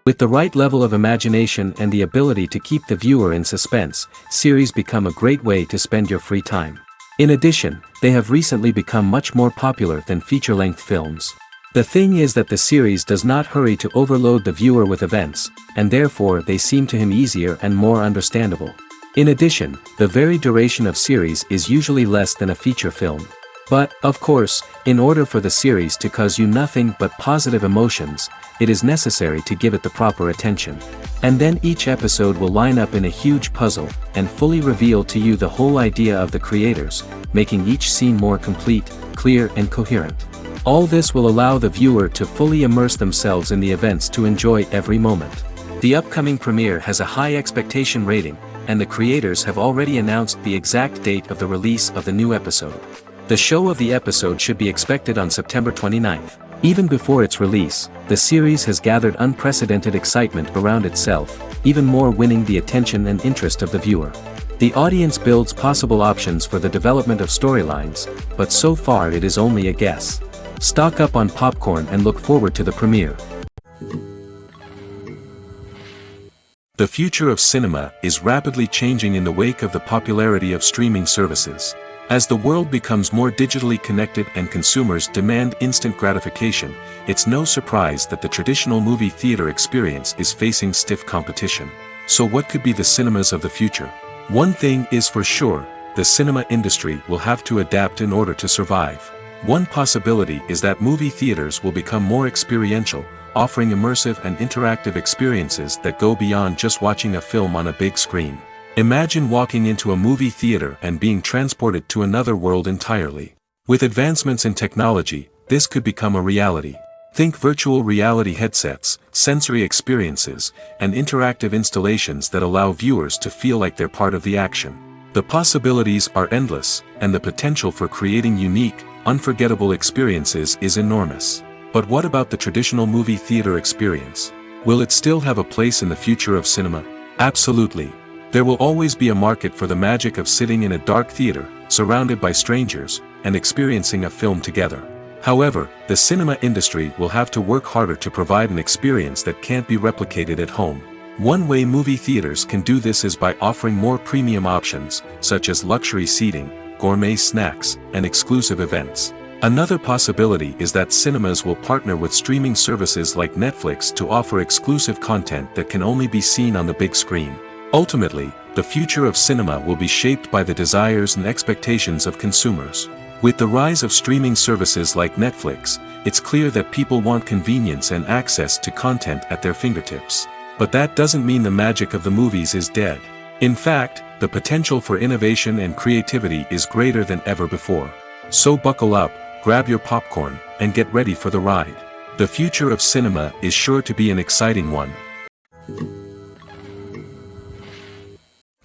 With the right level of imagination and the ability to keep the viewer in suspense, series become a great way to spend your free time. In addition, they have recently become much more popular than feature-length films. The thing is that the series does not hurry to overload the viewer with events, and therefore they seem to him easier and more understandable. In addition, the very duration of series is usually less than a feature film. But, of course, in order for the series to cause you nothing but positive emotions, it is necessary to give it the proper attention. And then each episode will line up in a huge puzzle, and fully reveal to you the whole idea of the creators, making each scene more complete, clear and coherent. All this will allow the viewer to fully immerse themselves in the events to enjoy every moment. The upcoming premiere has a high expectation rating, and the creators have already announced the exact date of the release of the new episode. The show of the episode should be expected on September 29th. Even before its release, the series has gathered unprecedented excitement around itself, even more winning the attention and interest of the viewer. The audience builds possible options for the development of storylines, but so far it is only a guess. Stock up on popcorn and look forward to the premiere. The future of cinema is rapidly changing in the wake of the popularity of streaming services. As the world becomes more digitally connected and consumers demand instant gratification, it's no surprise that the traditional movie theater experience is facing stiff competition. So what could be the cinemas of the future? One thing is for sure, the cinema industry will have to adapt in order to survive. One possibility is that movie theaters will become more experiential, offering immersive and interactive experiences that go beyond just watching a film on a big screen. Imagine walking into a movie theater and being transported to another world entirely. With advancements in technology, this could become a reality. Think virtual reality headsets, sensory experiences, and interactive installations that allow viewers to feel like they're part of the action. The possibilities are endless, and the potential for creating unique, unforgettable experiences is enormous. But what about the traditional movie theater experience? Will it still have a place in the future of cinema? Absolutely. There will always be a market for the magic of sitting in a dark theater, surrounded by strangers, and experiencing a film together. However, the cinema industry will have to work harder to provide an experience that can't be replicated at home. One way movie theaters can do this is by offering more premium options, such as luxury seating, gourmet snacks, and exclusive events. Another possibility is that cinemas will partner with streaming services like Netflix to offer exclusive content that can only be seen on the big screen. Ultimately, the future of cinema will be shaped by the desires and expectations of consumers. With the rise of streaming services like Netflix, it's clear that people want convenience and access to content at their fingertips. But that doesn't mean the magic of the movies is dead. In fact, the potential for innovation and creativity is greater than ever before. So buckle up, grab your popcorn, and get ready for the ride. The future of cinema is sure to be an exciting one.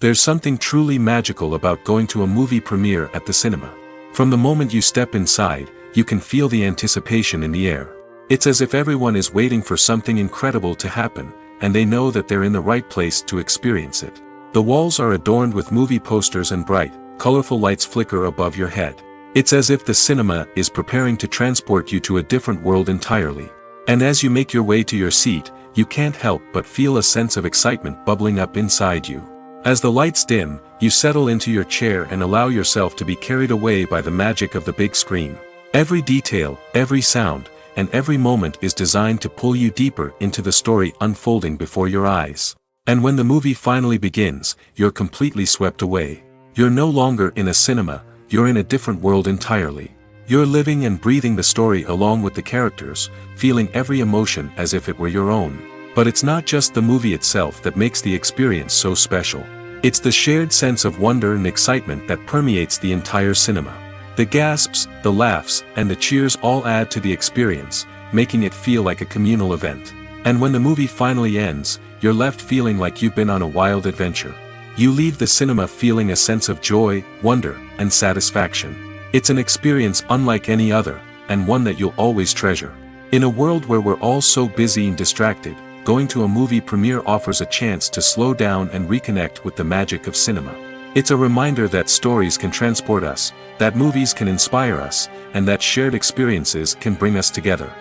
There's something truly magical about going to a movie premiere at the cinema. From the moment you step inside, you can feel the anticipation in the air. It's as if everyone is waiting for something incredible to happen, and they know that they're in the right place to experience it. The walls are adorned with movie posters and bright, colorful lights flicker above your head. It's as if the cinema is preparing to transport you to a different world entirely. And as you make your way to your seat, you can't help but feel a sense of excitement bubbling up inside you. As the lights dim, you settle into your chair and allow yourself to be carried away by the magic of the big screen. Every detail, every sound, and every moment is designed to pull you deeper into the story unfolding before your eyes. And when the movie finally begins, you're completely swept away. You're no longer in a cinema, you're in a different world entirely. You're living and breathing the story along with the characters, feeling every emotion as if it were your own. But it's not just the movie itself that makes the experience so special. It's the shared sense of wonder and excitement that permeates the entire cinema. The gasps, the laughs, and the cheers all add to the experience, making it feel like a communal event. And when the movie finally ends, you're left feeling like you've been on a wild adventure. You leave the cinema feeling a sense of joy, wonder, and satisfaction. It's an experience unlike any other, and one that you'll always treasure. In a world where we're all so busy and distracted, going to a movie premiere offers a chance to slow down and reconnect with the magic of cinema. It's a reminder that stories can transport us, that movies can inspire us, and that shared experiences can bring us together.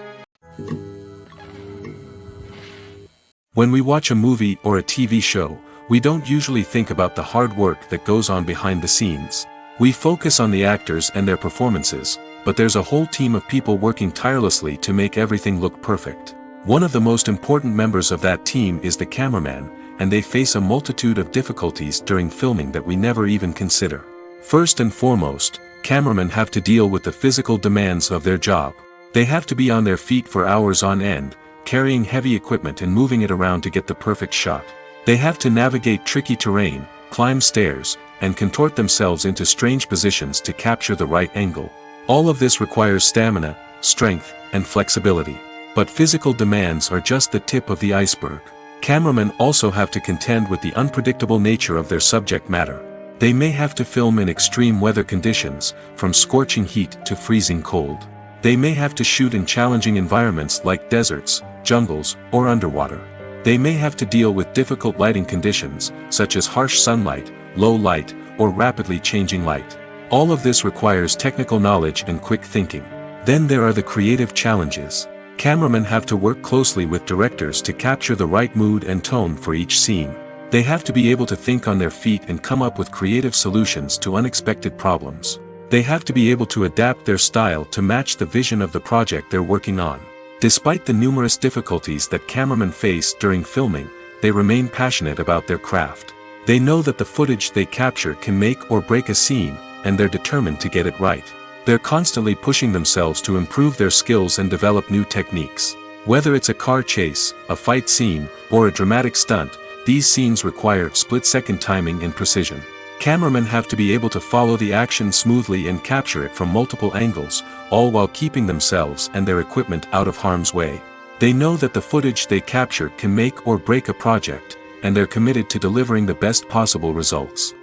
When we watch a movie or a TV show, we don't usually think about the hard work that goes on behind the scenes. We focus on the actors and their performances, but there's a whole team of people working tirelessly to make everything look perfect. One of the most important members of that team is the cameraman, and they face a multitude of difficulties during filming that we never even consider. First and foremost, cameramen have to deal with the physical demands of their job. They have to be on their feet for hours on end, carrying heavy equipment and moving it around to get the perfect shot. They have to navigate tricky terrain, climb stairs, and contort themselves into strange positions to capture the right angle. All of this requires stamina, strength, and flexibility. But physical demands are just the tip of the iceberg. Cameramen also have to contend with the unpredictable nature of their subject matter. They may have to film in extreme weather conditions, from scorching heat to freezing cold. They may have to shoot in challenging environments like deserts, jungles, or underwater. They may have to deal with difficult lighting conditions, such as harsh sunlight, low light, or rapidly changing light. All of this requires technical knowledge and quick thinking. Then there are the creative challenges. Cameramen have to work closely with directors to capture the right mood and tone for each scene. They have to be able to think on their feet and come up with creative solutions to unexpected problems. They have to be able to adapt their style to match the vision of the project they're working on. Despite the numerous difficulties that cameramen face during filming, they remain passionate about their craft. They know that the footage they capture can make or break a scene, and they're determined to get it right. They're constantly pushing themselves to improve their skills and develop new techniques. Whether it's a car chase, a fight scene, or a dramatic stunt, these scenes require split-second timing and precision. Cameramen have to be able to follow the action smoothly and capture it from multiple angles, all while keeping themselves and their equipment out of harm's way. They know that the footage they capture can make or break a project, and they're committed to delivering the best possible results.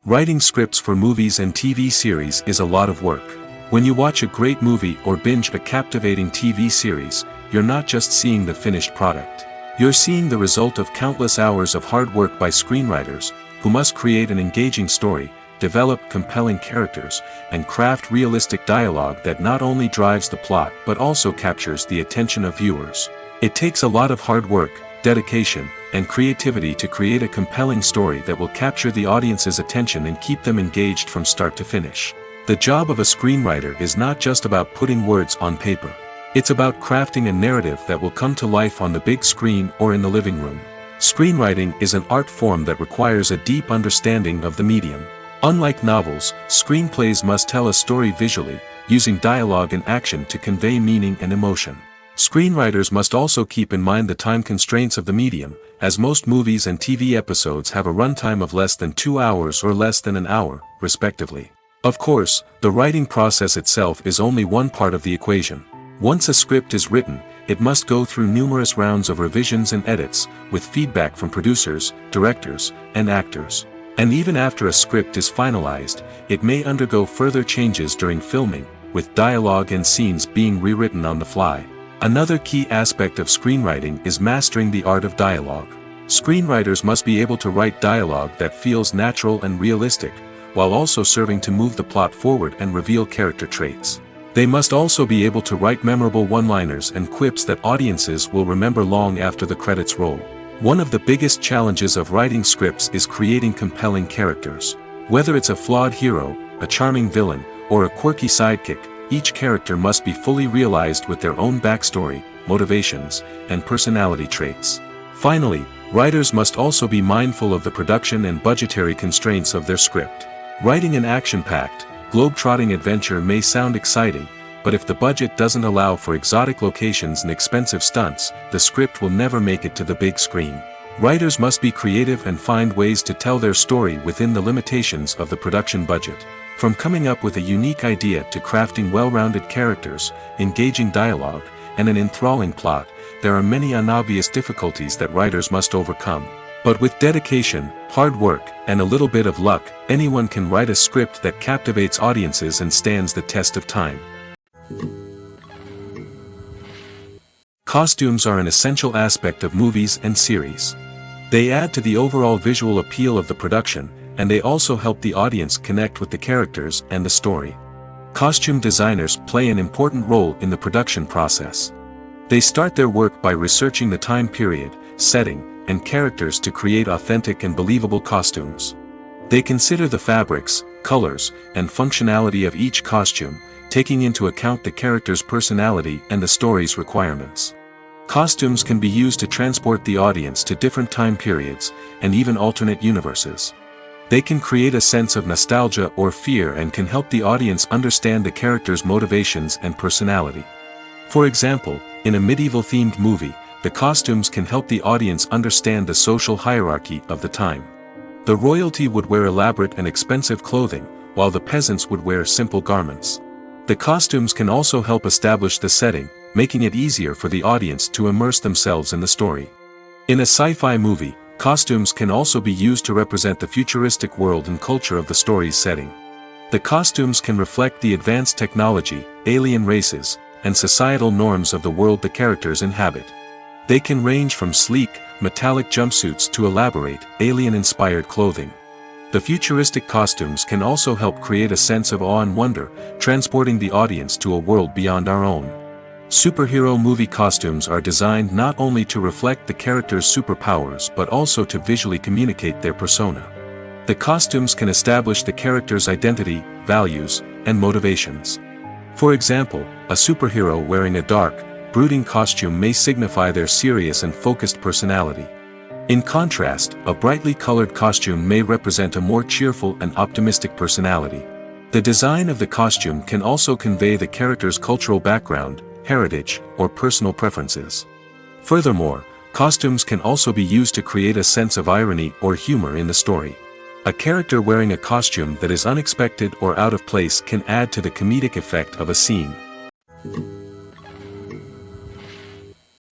Writing scripts for movies and TV series is a lot of work. When you watch a great movie or binge a captivating TV series, you're not just seeing the finished product. You're seeing the result of countless hours of hard work by screenwriters, who must create an engaging story, develop compelling characters, and craft realistic dialogue that not only drives the plot but also captures the attention of viewers. It takes a lot of hard work, dedication, and creativity to create a compelling story that will capture the audience's attention and keep them engaged from start to finish. The job of a screenwriter is not just about putting words on paper. It's about crafting a narrative that will come to life on the big screen or in the living room. Screenwriting is an art form that requires a deep understanding of the medium. Unlike novels, screenplays must tell a story visually, using dialogue and action to convey meaning and emotion. Screenwriters must also keep in mind the time constraints of the medium, as most movies and TV episodes have a runtime of less than 2 hours or less than an hour, respectively. Of course, the writing process itself is only one part of the equation. Once a script is written, it must go through numerous rounds of revisions and edits, with feedback from producers, directors, and actors. And even after a script is finalized, it may undergo further changes during filming, with dialogue and scenes being rewritten on the fly. Another key aspect of screenwriting is mastering the art of dialogue. Screenwriters must be able to write dialogue that feels natural and realistic, while also serving to move the plot forward and reveal character traits. They must also be able to write memorable one-liners and quips that audiences will remember long after the credits roll. One of the biggest challenges of writing scripts is creating compelling characters. Whether it's a flawed hero, a charming villain, or a quirky sidekick, each character must be fully realized with their own backstory, motivations, and personality traits. Finally, writers must also be mindful of the production and budgetary constraints of their script. Writing an action-packed, globe-trotting adventure may sound exciting, but if the budget doesn't allow for exotic locations and expensive stunts, the script will never make it to the big screen. Writers must be creative and find ways to tell their story within the limitations of the production budget. From coming up with a unique idea to crafting well-rounded characters, engaging dialogue, and an enthralling plot, there are many unobvious difficulties that writers must overcome. But with dedication, hard work, and a little bit of luck, anyone can write a script that captivates audiences and stands the test of time. Costumes are an essential aspect of movies and series. They add to the overall visual appeal of the production, and they also help the audience connect with the characters and the story. Costume designers play an important role in the production process. They start their work by researching the time period, setting, and characters to create authentic and believable costumes. They consider the fabrics, colors, and functionality of each costume, taking into account the character's personality and the story's requirements. Costumes can be used to transport the audience to different time periods, and even alternate universes. They can create a sense of nostalgia or fear and can help the audience understand the character's motivations and personality. For example, in a medieval-themed movie, the costumes can help the audience understand the social hierarchy of the time. The royalty would wear elaborate and expensive clothing, while the peasants would wear simple garments. The costumes can also help establish the setting, making it easier for the audience to immerse themselves in the story. In a sci-fi movie, costumes can also be used to represent the futuristic world and culture of the story's setting. The costumes can reflect the advanced technology, alien races, and societal norms of the world the characters inhabit. They can range from sleek, metallic jumpsuits to elaborate, alien-inspired clothing. The futuristic costumes can also help create a sense of awe and wonder, transporting the audience to a world beyond our own. Superhero movie costumes are designed not only to reflect the character's superpowers but also to visually communicate their persona. The costumes can establish the character's identity, values, and motivations. For example, a superhero wearing a dark, brooding costume may signify their serious and focused personality. In contrast, a brightly colored costume may represent a more cheerful and optimistic personality. The design of the costume can also convey the character's cultural background, heritage, or personal preferences. Furthermore, costumes can also be used to create a sense of irony or humor in the story. A character wearing a costume that is unexpected or out of place can add to the comedic effect of a scene.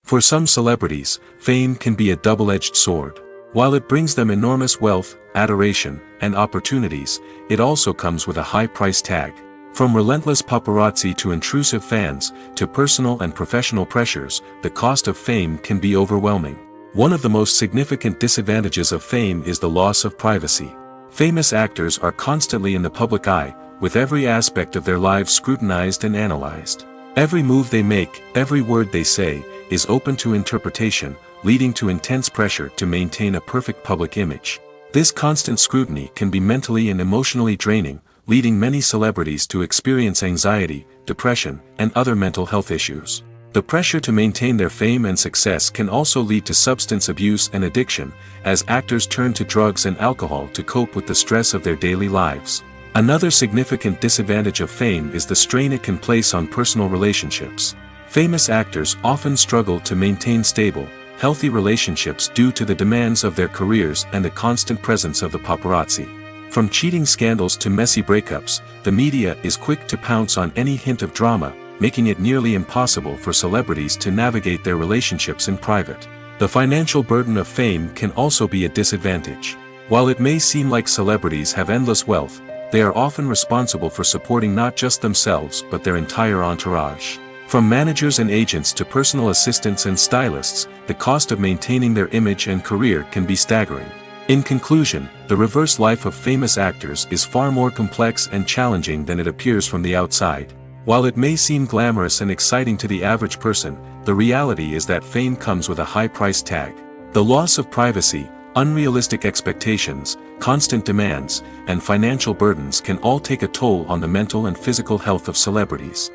For some celebrities, fame can be a double-edged sword. While it brings them enormous wealth, adoration, and opportunities, it also comes with a high price tag. From relentless paparazzi to intrusive fans, to personal and professional pressures, the cost of fame can be overwhelming. One of the most significant disadvantages of fame is the loss of privacy. Famous actors are constantly in the public eye, with every aspect of their lives scrutinized and analyzed. Every move they make, every word they say, is open to interpretation, leading to intense pressure to maintain a perfect public image. This constant scrutiny can be mentally and emotionally draining, leading many celebrities to experience anxiety, depression, and other mental health issues. The pressure to maintain their fame and success can also lead to substance abuse and addiction, as actors turn to drugs and alcohol to cope with the stress of their daily lives. Another significant disadvantage of fame is the strain it can place on personal relationships. Famous actors often struggle to maintain stable, healthy relationships due to the demands of their careers and the constant presence of the paparazzi. From cheating scandals to messy breakups, the media is quick to pounce on any hint of drama, making it nearly impossible for celebrities to navigate their relationships in private. The financial burden of fame can also be a disadvantage. While it may seem like celebrities have endless wealth, they are often responsible for supporting not just themselves but their entire entourage. From managers and agents to personal assistants and stylists, the cost of maintaining their image and career can be staggering. In conclusion, the reverse life of famous actors is far more complex and challenging than it appears from the outside. While it may seem glamorous and exciting to the average person, the reality is that fame comes with a high price tag. The loss of privacy, unrealistic expectations, constant demands, and financial burdens can all take a toll on the mental and physical health of celebrities.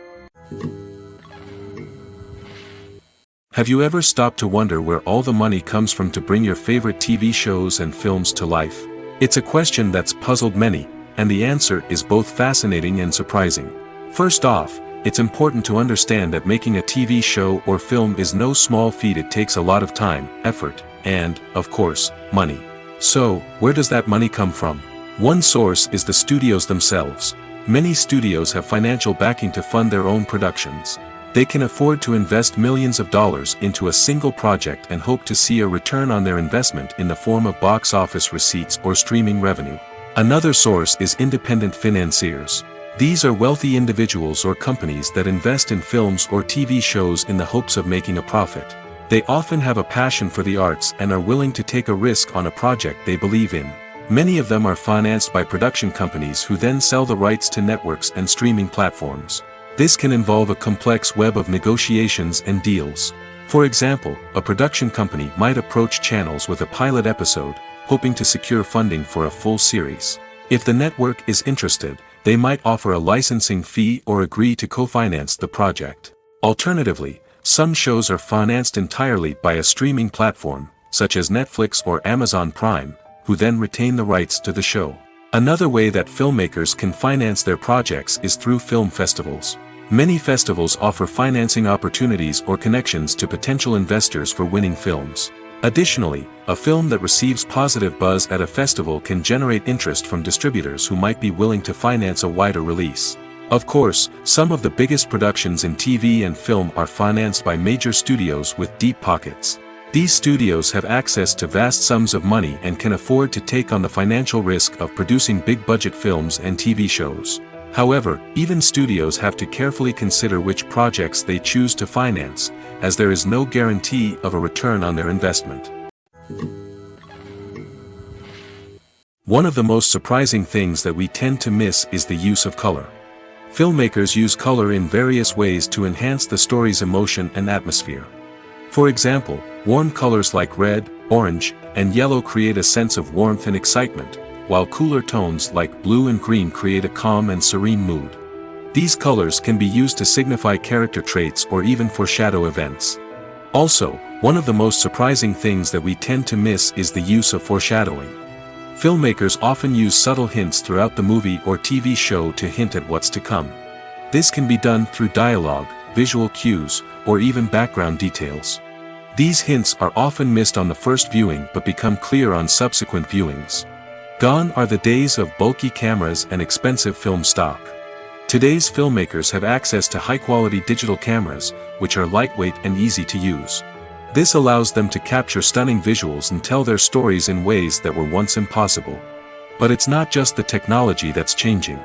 Have you ever stopped to wonder where all the money comes from to bring your favorite TV shows and films to life? It's a question that's puzzled many, and the answer is both fascinating and surprising. First off, it's important to understand that making a TV show or film is no small feat. It takes a lot of time, effort, and, of course, money. So, where does that money come from? One source is the studios themselves. Many studios have financial backing to fund their own productions. They can afford to invest millions of dollars into a single project and hope to see a return on their investment in the form of box office receipts or streaming revenue. Another source is independent financiers. These are wealthy individuals or companies that invest in films or TV shows in the hopes of making a profit. They often have a passion for the arts and are willing to take a risk on a project they believe in. Many of them are financed by production companies who then sell the rights to networks and streaming platforms. This can involve a complex web of negotiations and deals. For example, a production company might approach channels with a pilot episode, hoping to secure funding for a full series. If the network is interested, they might offer a licensing fee or agree to co-finance the project. Alternatively, some shows are financed entirely by a streaming platform, such as Netflix or Amazon Prime, who then retain the rights to the show. Another way that filmmakers can finance their projects is through film festivals. Many festivals offer financing opportunities or connections to potential investors for winning films. Additionally, a film that receives positive buzz at a festival can generate interest from distributors who might be willing to finance a wider release. Of course, some of the biggest productions in TV and film are financed by major studios with deep pockets. These studios have access to vast sums of money and can afford to take on the financial risk of producing big-budget films and TV shows. However, even studios have to carefully consider which projects they choose to finance, as there is no guarantee of a return on their investment. One of the most surprising things that we tend to miss is the use of color. Filmmakers use color in various ways to enhance the story's emotion and atmosphere. For example, warm colors like red, orange, and yellow create a sense of warmth and excitement, while cooler tones like blue and green create a calm and serene mood. These colors can be used to signify character traits or even foreshadow events. Also, one of the most surprising things that we tend to miss is the use of foreshadowing. Filmmakers often use subtle hints throughout the movie or TV show to hint at what's to come. This can be done through dialogue, visual cues, or even background details. These hints are often missed on the first viewing but become clear on subsequent viewings. Gone are the days of bulky cameras and expensive film stock. Today's filmmakers have access to high-quality digital cameras, which are lightweight and easy to use. This allows them to capture stunning visuals and tell their stories in ways that were once impossible. But it's not just the technology that's changing.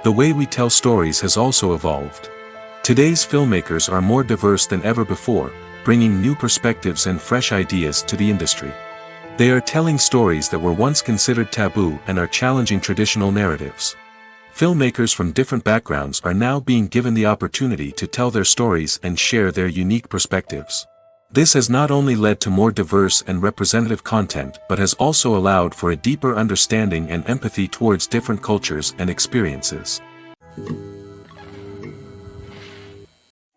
The way we tell stories has also evolved. Today's filmmakers are more diverse than ever before, bringing new perspectives and fresh ideas to the industry. They are telling stories that were once considered taboo and are challenging traditional narratives. Filmmakers from different backgrounds are now being given the opportunity to tell their stories and share their unique perspectives. This has not only led to more diverse and representative content but has also allowed for a deeper understanding and empathy towards different cultures and experiences.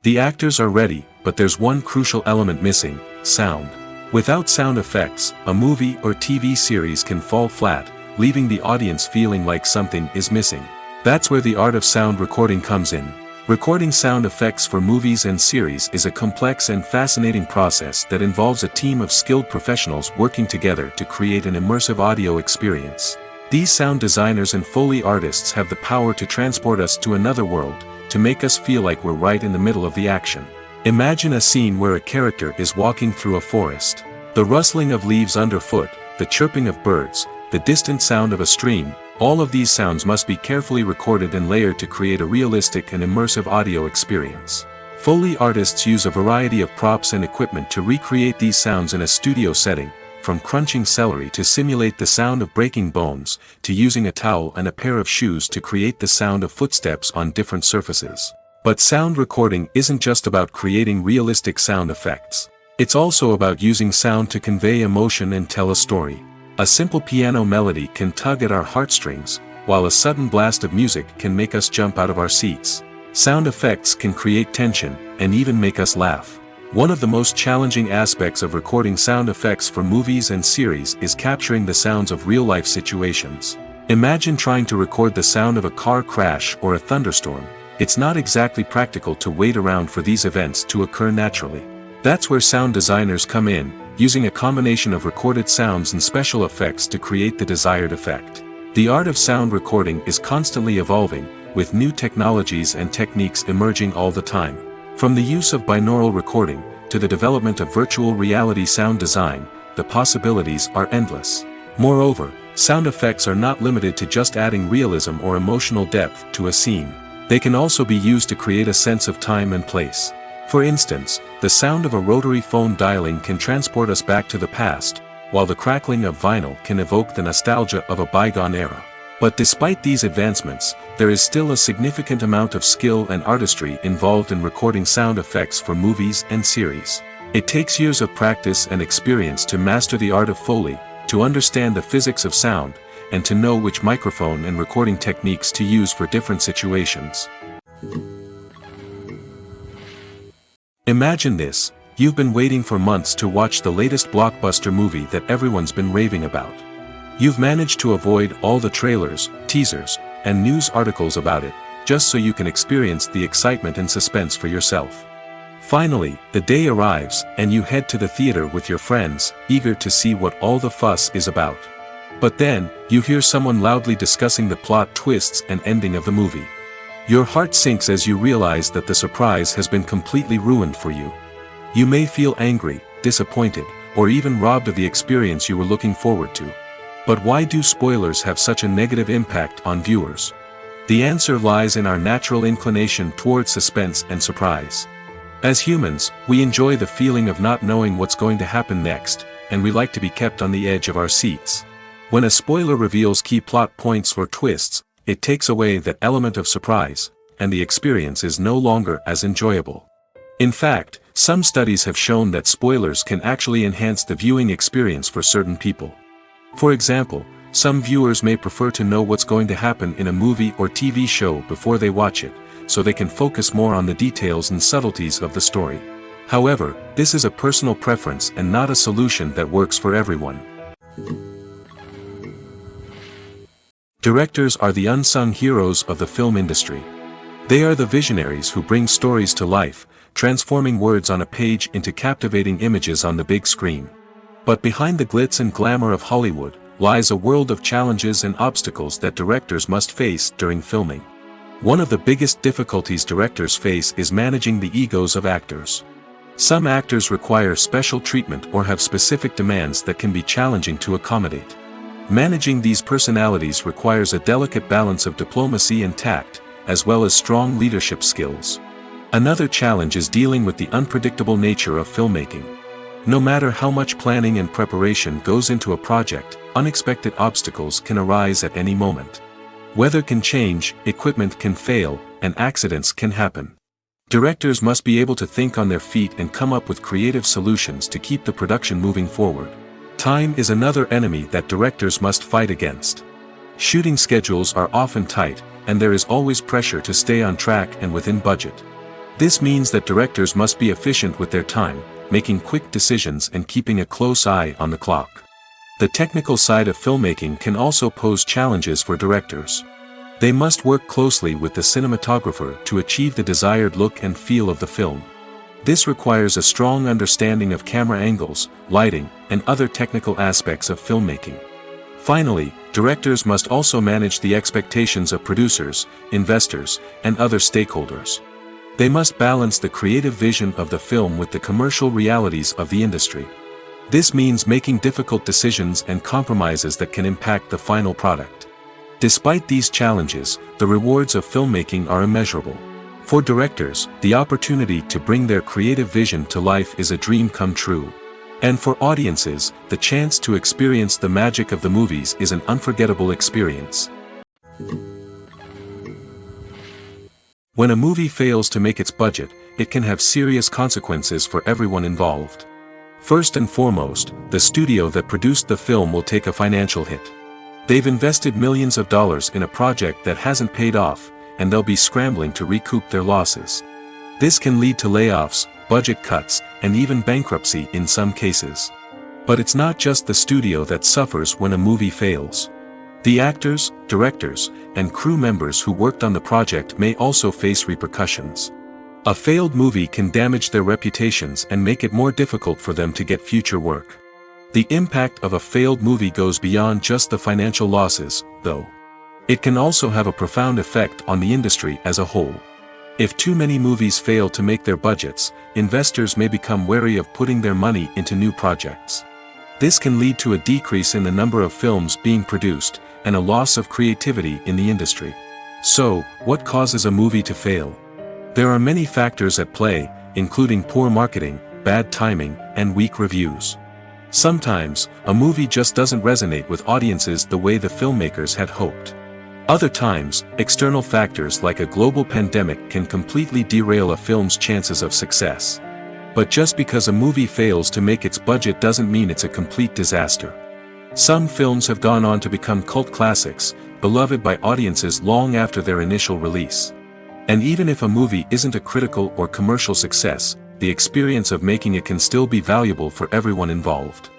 The actors are ready, but there's one crucial element missing: sound. Without sound effects, a movie or TV series can fall flat, leaving the audience feeling like something is missing. That's where the art of sound recording comes in. Recording sound effects for movies and series is a complex and fascinating process that involves a team of skilled professionals working together to create an immersive audio experience. These sound designers and Foley artists have the power to transport us to another world, to make us feel like we're right in the middle of the action. Imagine a scene where a character is walking through a forest. The rustling of leaves underfoot, the chirping of birds, the distant sound of a stream, all of these sounds must be carefully recorded and layered to create a realistic and immersive audio experience. Foley artists use a variety of props and equipment to recreate these sounds in a studio setting, from crunching celery to simulate the sound of breaking bones, to using a towel and a pair of shoes to create the sound of footsteps on different surfaces. But sound recording isn't just about creating realistic sound effects. It's also about using sound to convey emotion and tell a story. A simple piano melody can tug at our heartstrings, while a sudden blast of music can make us jump out of our seats. Sound effects can create tension, and even make us laugh. One of the most challenging aspects of recording sound effects for movies and series is capturing the sounds of real-life situations. Imagine trying to record the sound of a car crash or a thunderstorm. It's not exactly practical to wait around for these events to occur naturally. That's where sound designers come in, using a combination of recorded sounds and special effects to create the desired effect. The art of sound recording is constantly evolving, with new technologies and techniques emerging all the time. From the use of binaural recording, to the development of virtual reality sound design, the possibilities are endless. Moreover, sound effects are not limited to just adding realism or emotional depth to a scene. They can also be used to create a sense of time and place. For instance, the sound of a rotary phone dialing can transport us back to the past, while the crackling of vinyl can evoke the nostalgia of a bygone era. But despite these advancements, there is still a significant amount of skill and artistry involved in recording sound effects for movies and series. It takes years of practice and experience to master the art of Foley, to understand the physics of sound, and to know which microphone and recording techniques to use for different situations. Imagine this: you've been waiting for months to watch the latest blockbuster movie that everyone's been raving about. You've managed to avoid all the trailers, teasers, and news articles about it, just so you can experience the excitement and suspense for yourself. Finally, the day arrives, and you head to the theater with your friends, eager to see what all the fuss is about. But then, you hear someone loudly discussing the plot twists and ending of the movie. Your heart sinks as you realize that the surprise has been completely ruined for you. You may feel angry, disappointed, or even robbed of the experience you were looking forward to. But why do spoilers have such a negative impact on viewers? The answer lies in our natural inclination towards suspense and surprise. As humans, we enjoy the feeling of not knowing what's going to happen next, and we like to be kept on the edge of our seats. When a spoiler reveals key plot points or twists, it takes away that element of surprise, and the experience is no longer as enjoyable. In fact, some studies have shown that spoilers can actually enhance the viewing experience for certain people. For example, some viewers may prefer to know what's going to happen in a movie or TV show before they watch it, so they can focus more on the details and subtleties of the story. However, this is a personal preference and not a solution that works for everyone. Directors are the unsung heroes of the film industry. They are the visionaries who bring stories to life, transforming words on a page into captivating images on the big screen. But behind the glitz and glamour of Hollywood lies a world of challenges and obstacles that directors must face during filming. One of the biggest difficulties directors face is managing the egos of actors. Some actors require special treatment or have specific demands that can be challenging to accommodate. Managing these personalities requires a delicate balance of diplomacy and tact, as well as strong leadership skills. Another challenge is dealing with the unpredictable nature of filmmaking. No matter how much planning and preparation goes into a project, unexpected obstacles can arise at any moment. Weather can change, equipment can fail, and accidents can happen. Directors must be able to think on their feet and come up with creative solutions to keep the production moving forward. Time is another enemy that directors must fight against. Shooting schedules are often tight, and there is always pressure to stay on track and within budget. This means that directors must be efficient with their time, making quick decisions and keeping a close eye on the clock. The technical side of filmmaking can also pose challenges for directors. They must work closely with the cinematographer to achieve the desired look and feel of the film. This requires a strong understanding of camera angles, lighting, and other technical aspects of filmmaking. Finally, directors must also manage the expectations of producers, investors, and other stakeholders. They must balance the creative vision of the film with the commercial realities of the industry. This means making difficult decisions and compromises that can impact the final product. Despite these challenges, the rewards of filmmaking are immeasurable. For directors, the opportunity to bring their creative vision to life is a dream come true. And for audiences, the chance to experience the magic of the movies is an unforgettable experience. When a movie fails to make its budget, it can have serious consequences for everyone involved. First and foremost, the studio that produced the film will take a financial hit. They've invested millions of dollars in a project that hasn't paid off, and they'll be scrambling to recoup their losses. This can lead to layoffs, budget cuts, and even bankruptcy in some cases. But it's not just the studio that suffers when a movie fails. The actors, directors, and crew members who worked on the project may also face repercussions. A failed movie can damage their reputations and make it more difficult for them to get future work. The impact of a failed movie goes beyond just the financial losses, though. It can also have a profound effect on the industry as a whole. If too many movies fail to make their budgets, investors may become wary of putting their money into new projects. This can lead to a decrease in the number of films being produced, and a loss of creativity in the industry. So, what causes a movie to fail? There are many factors at play, including poor marketing, bad timing, and weak reviews. Sometimes, a movie just doesn't resonate with audiences the way the filmmakers had hoped. Other times, external factors like a global pandemic can completely derail a film's chances of success. But just because a movie fails to make its budget doesn't mean it's a complete disaster. Some films have gone on to become cult classics, beloved by audiences long after their initial release. And even if a movie isn't a critical or commercial success, the experience of making it can still be valuable for everyone involved.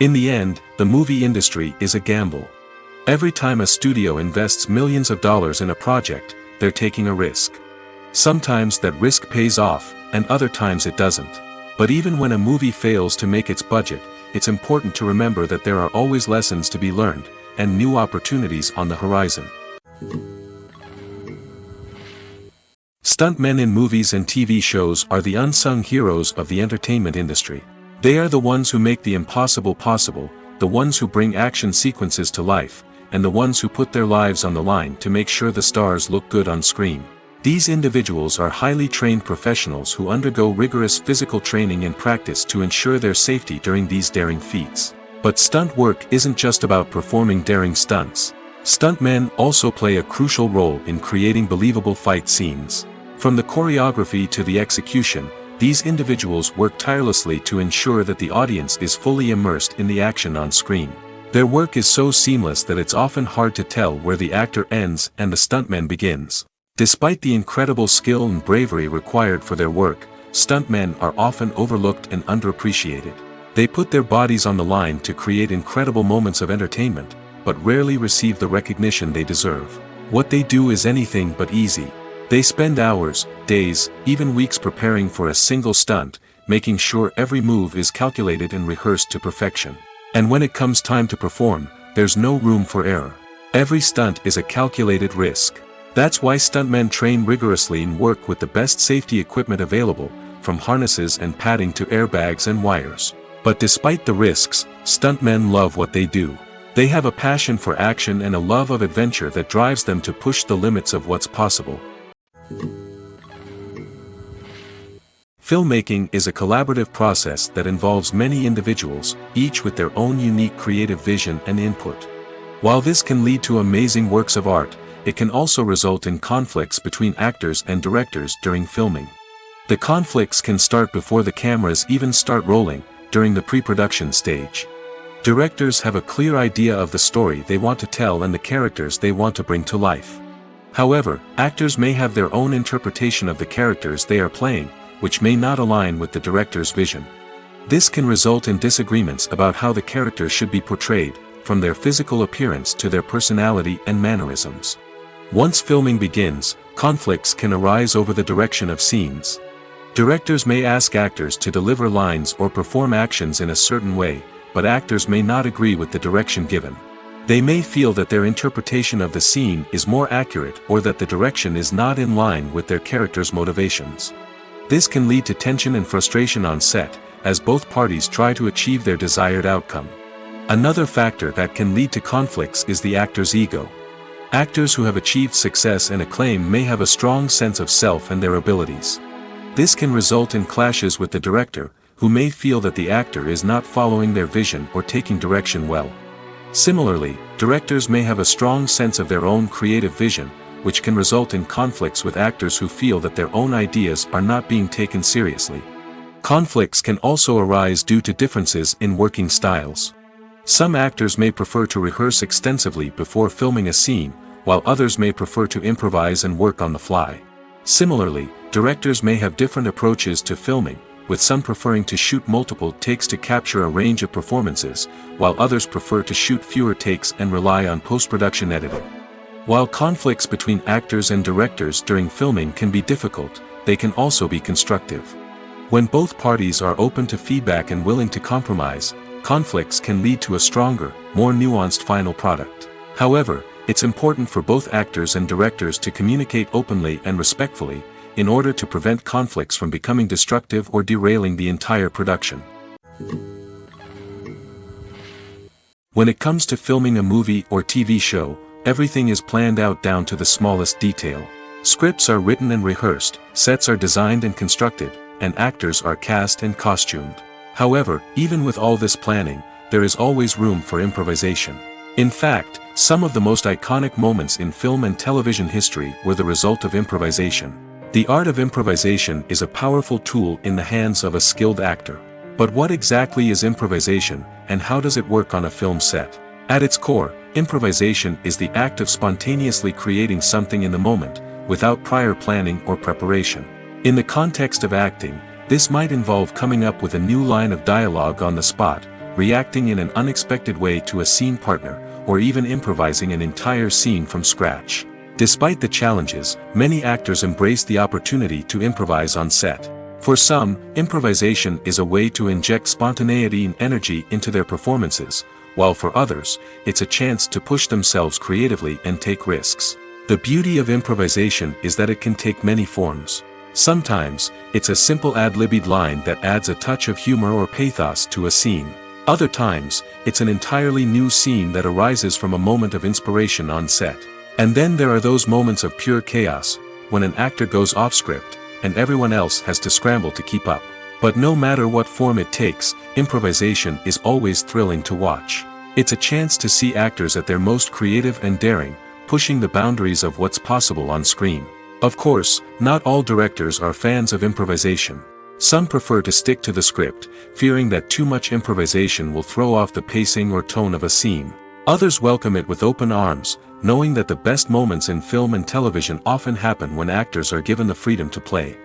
In the end, the movie industry is a gamble. Every time a studio invests millions of dollars in a project, they're taking a risk. Sometimes that risk pays off, and other times it doesn't. But even when a movie fails to make its budget, it's important to remember that there are always lessons to be learned, and new opportunities on the horizon. Stuntmen in movies and TV shows are the unsung heroes of the entertainment industry. They are the ones who make the impossible possible, the ones who bring action sequences to life, and the ones who put their lives on the line to make sure the stars look good on screen. These individuals are highly trained professionals who undergo rigorous physical training and practice to ensure their safety during these daring feats. But stunt work isn't just about performing daring stunts. Stuntmen also play a crucial role in creating believable fight scenes. From the choreography to the execution, these individuals work tirelessly to ensure that the audience is fully immersed in the action on screen. Their work is so seamless that it's often hard to tell where the actor ends and the stuntman begins. Despite the incredible skill and bravery required for their work, stuntmen are often overlooked and underappreciated. They put their bodies on the line to create incredible moments of entertainment, but rarely receive the recognition they deserve. What they do is anything but easy. They spend hours, days, even weeks preparing for a single stunt, making sure every move is calculated and rehearsed to perfection. And when it comes time to perform, there's no room for error. Every stunt is a calculated risk. That's why stuntmen train rigorously and work with the best safety equipment available, from harnesses and padding to airbags and wires. But despite the risks, stuntmen love what they do. They have a passion for action and a love of adventure that drives them to push the limits of what's possible. Filmmaking is a collaborative process that involves many individuals, each with their own unique creative vision and input. While this can lead to amazing works of art, it can also result in conflicts between actors and directors during filming. The conflicts can start before the cameras even start rolling, during the pre-production stage. Directors have a clear idea of the story they want to tell and the characters they want to bring to life. However, actors may have their own interpretation of the characters they are playing, which may not align with the director's vision. This can result in disagreements about how the characters should be portrayed, from their physical appearance to their personality and mannerisms. Once filming begins, conflicts can arise over the direction of scenes. Directors may ask actors to deliver lines or perform actions in a certain way, but actors may not agree with the direction given. They may feel that their interpretation of the scene is more accurate or that the direction is not in line with their character's motivations. This can lead to tension and frustration on set, as both parties try to achieve their desired outcome. Another factor that can lead to conflicts is the actor's ego. Actors who have achieved success and acclaim may have a strong sense of self and their abilities. This can result in clashes with the director, who may feel that the actor is not following their vision or taking direction well. Similarly, directors may have a strong sense of their own creative vision, which can result in conflicts with actors who feel that their own ideas are not being taken seriously. Conflicts can also arise due to differences in working styles. Some actors may prefer to rehearse extensively before filming a scene, while others may prefer to improvise and work on the fly. Similarly, directors may have different approaches to filming, with some preferring to shoot multiple takes to capture a range of performances, while others prefer to shoot fewer takes and rely on post-production editing. While conflicts between actors and directors during filming can be difficult, they can also be constructive. When both parties are open to feedback and willing to compromise, conflicts can lead to a stronger, more nuanced final product. However, it's important for both actors and directors to communicate openly and respectfully, in order to prevent conflicts from becoming destructive or derailing the entire production. When it comes to filming a movie or TV show, everything is planned out down to the smallest detail. Scripts are written and rehearsed, sets are designed and constructed, and actors are cast and costumed. However, even with all this planning, there is always room for improvisation. In fact, some of the most iconic moments in film and television history were the result of improvisation. The art of improvisation is a powerful tool in the hands of a skilled actor. But what exactly is improvisation, and how does it work on a film set? At its core, improvisation is the act of spontaneously creating something in the moment, without prior planning or preparation. In the context of acting, this might involve coming up with a new line of dialogue on the spot, reacting in an unexpected way to a scene partner, or even improvising an entire scene from scratch. Despite the challenges, many actors embrace the opportunity to improvise on set. For some, improvisation is a way to inject spontaneity and energy into their performances, while for others, it's a chance to push themselves creatively and take risks. The beauty of improvisation is that it can take many forms. Sometimes, it's a simple ad-libbed line that adds a touch of humor or pathos to a scene. Other times, it's an entirely new scene that arises from a moment of inspiration on set. And then there are those moments of pure chaos, when an actor goes off script, and everyone else has to scramble to keep up. But no matter what form it takes, improvisation is always thrilling to watch. It's a chance to see actors at their most creative and daring, pushing the boundaries of what's possible on screen. Of course, not all directors are fans of improvisation. Some prefer to stick to the script, fearing that too much improvisation will throw off the pacing or tone of a scene. Others welcome it with open arms, knowing that the best moments in film and television often happen when actors are given the freedom to play.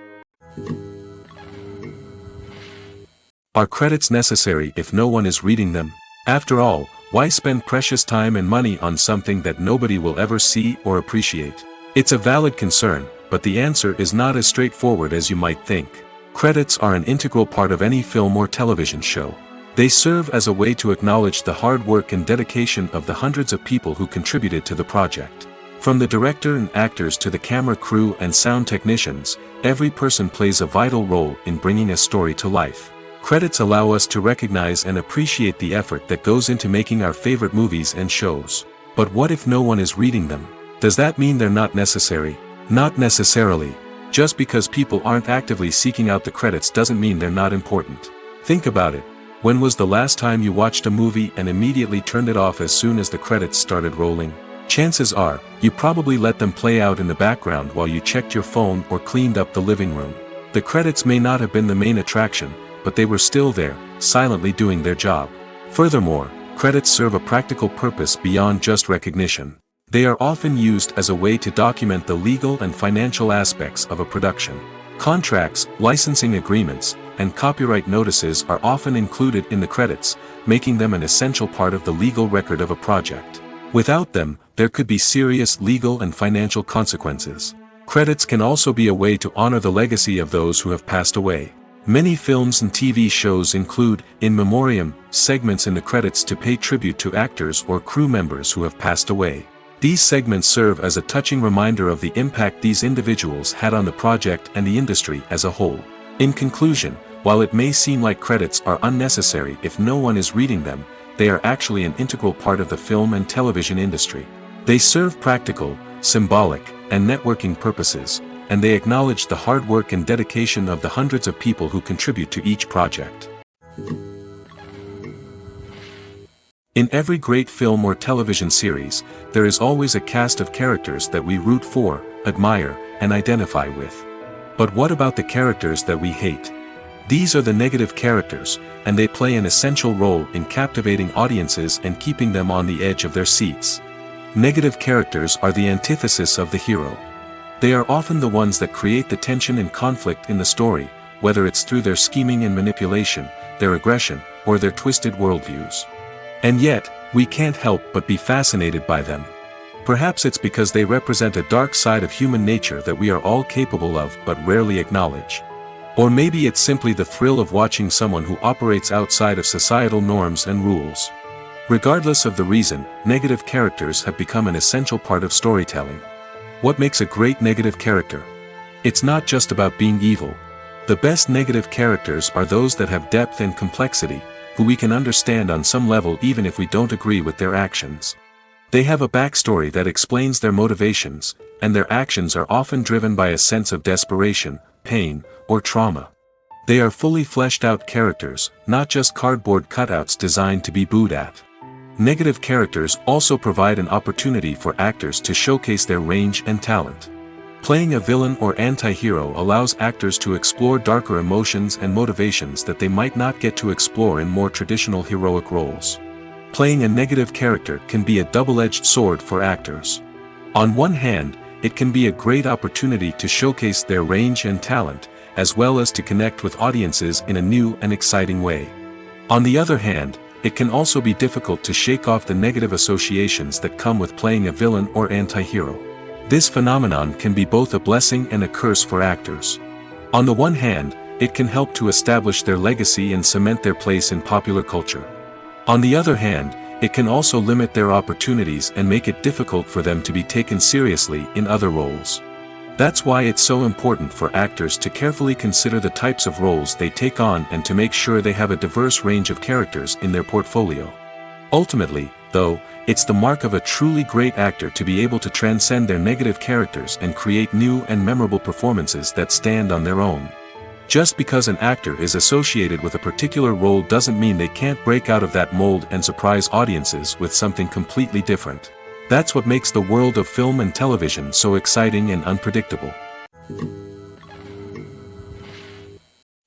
Are credits necessary if no one is reading them? After all, why spend precious time and money on something that nobody will ever see or appreciate? It's a valid concern, but the answer is not as straightforward as you might think. Credits are an integral part of any film or television show. They serve as a way to acknowledge the hard work and dedication of the hundreds of people who contributed to the project. From the director and actors to the camera crew and sound technicians, every person plays a vital role in bringing a story to life. Credits allow us to recognize and appreciate the effort that goes into making our favorite movies and shows. But what if no one is reading them? Does that mean they're not necessary? Not necessarily. Just because people aren't actively seeking out the credits doesn't mean they're not important. Think about it. When was the last time you watched a movie and immediately turned it off as soon as the credits started rolling? Chances are, you probably let them play out in the background while you checked your phone or cleaned up the living room. The credits may not have been the main attraction, but they were still there, silently doing their job. Furthermore, credits serve a practical purpose beyond just recognition. They are often used as a way to document the legal and financial aspects of a production. Contracts, licensing agreements, and copyright notices are often included in the credits, making them an essential part of the legal record of a project. Without them, there could be serious legal and financial consequences. Credits can also be a way to honor the legacy of those who have passed away. Many films and TV shows include, in memoriam, segments in the credits to pay tribute to actors or crew members who have passed away. These segments serve as a touching reminder of the impact these individuals had on the project and the industry as a whole. In conclusion, while it may seem like credits are unnecessary if no one is reading them, they are actually an integral part of the film and television industry. They serve practical, symbolic, and networking purposes, and they acknowledge the hard work and dedication of the hundreds of people who contribute to each project. In every great film or television series, there is always a cast of characters that we root for, admire, and identify with. But what about the characters that we hate? These are the negative characters, and they play an essential role in captivating audiences and keeping them on the edge of their seats. Negative characters are the antithesis of the hero. They are often the ones that create the tension and conflict in the story, whether it's through their scheming and manipulation, their aggression, or their twisted worldviews. And yet, we can't help but be fascinated by them. Perhaps it's because they represent a dark side of human nature that we are all capable of but rarely acknowledge. Or maybe it's simply the thrill of watching someone who operates outside of societal norms and rules. Regardless of the reason, negative characters have become an essential part of storytelling. What makes a great negative character? It's not just about being evil. The best negative characters are those that have depth and complexity, who we can understand on some level even if we don't agree with their actions. They have a backstory that explains their motivations, and their actions are often driven by a sense of desperation, pain, or trauma. They are fully fleshed out characters, not just cardboard cutouts designed to be booed at. Negative characters also provide an opportunity for actors to showcase their range and talent. Playing a villain or anti-hero allows actors to explore darker emotions and motivations that they might not get to explore in more traditional heroic roles. Playing a negative character can be a double-edged sword for actors. On one hand, it can be a great opportunity to showcase their range and talent, as well as to connect with audiences in a new and exciting way. On the other hand, it can also be difficult to shake off the negative associations that come with playing a villain or anti-hero. This phenomenon can be both a blessing and a curse for actors. On the one hand, it can help to establish their legacy and cement their place in popular culture. On the other hand, it can also limit their opportunities and make it difficult for them to be taken seriously in other roles. That's why it's so important for actors to carefully consider the types of roles they take on and to make sure they have a diverse range of characters in their portfolio. Ultimately, though, it's the mark of a truly great actor to be able to transcend their negative characters and create new and memorable performances that stand on their own. Just because an actor is associated with a particular role doesn't mean they can't break out of that mold and surprise audiences with something completely different. That's what makes the world of film and television so exciting and unpredictable.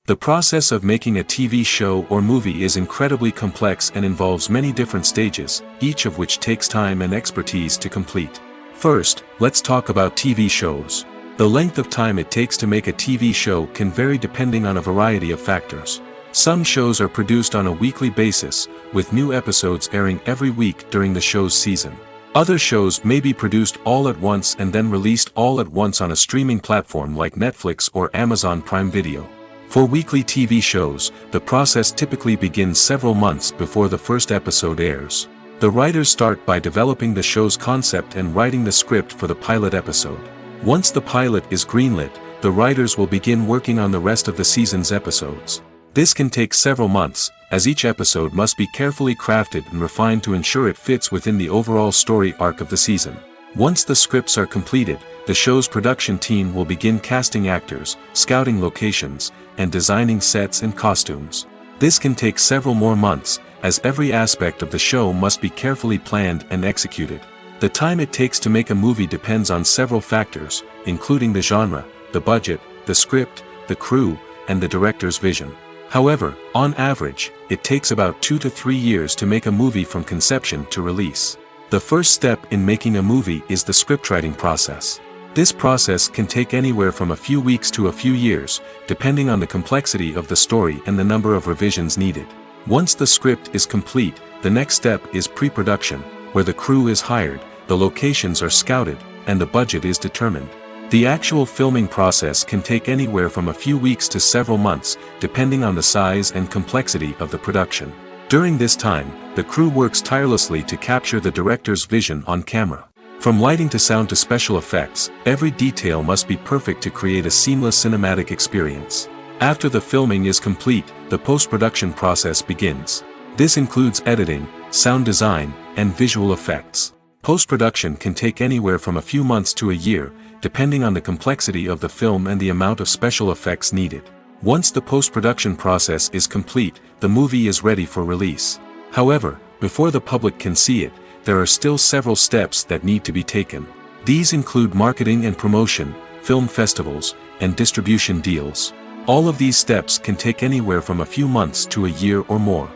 The process of making a TV show or movie is incredibly complex and involves many different stages, each of which takes time and expertise to complete. First, let's talk about TV shows. The length of time it takes to make a TV show can vary depending on a variety of factors. Some shows are produced on a weekly basis, with new episodes airing every week during the show's season. Other shows may be produced all at once and then released all at once on a streaming platform like Netflix or Amazon Prime Video. For weekly TV shows, the process typically begins several months before the first episode airs. The writers start by developing the show's concept and writing the script for the pilot episode. Once the pilot is greenlit, the writers will begin working on the rest of the season's episodes. This can take several months, as each episode must be carefully crafted and refined to ensure it fits within the overall story arc of the season. Once the scripts are completed, the show's production team will begin casting actors, scouting locations, and designing sets and costumes. This can take several more months, as every aspect of the show must be carefully planned and executed. The time it takes to make a movie depends on several factors, including the genre, the budget, the script, the crew, and the director's vision. However, on average, it takes about 2 to 3 years to make a movie from conception to release. The first step in making a movie is the scriptwriting process. This process can take anywhere from a few weeks to a few years, depending on the complexity of the story and the number of revisions needed. Once the script is complete, the next step is pre-production, where the crew is hired, the locations are scouted, and the budget is determined. The actual filming process can take anywhere from a few weeks to several months, depending on the size and complexity of the production. During this time, the crew works tirelessly to capture the director's vision on camera. From lighting to sound to special effects, every detail must be perfect to create a seamless cinematic experience. After the filming is complete, the post-production process begins. This includes editing, sound design, and visual effects. Post-production can take anywhere from a few months to a year, depending on the complexity of the film and the amount of special effects needed. Once the post-production process is complete, the movie is ready for release. However, before the public can see it, there are still several steps that need to be taken. These include marketing and promotion, film festivals, and distribution deals. All of these steps can take anywhere from a few months to a year or more.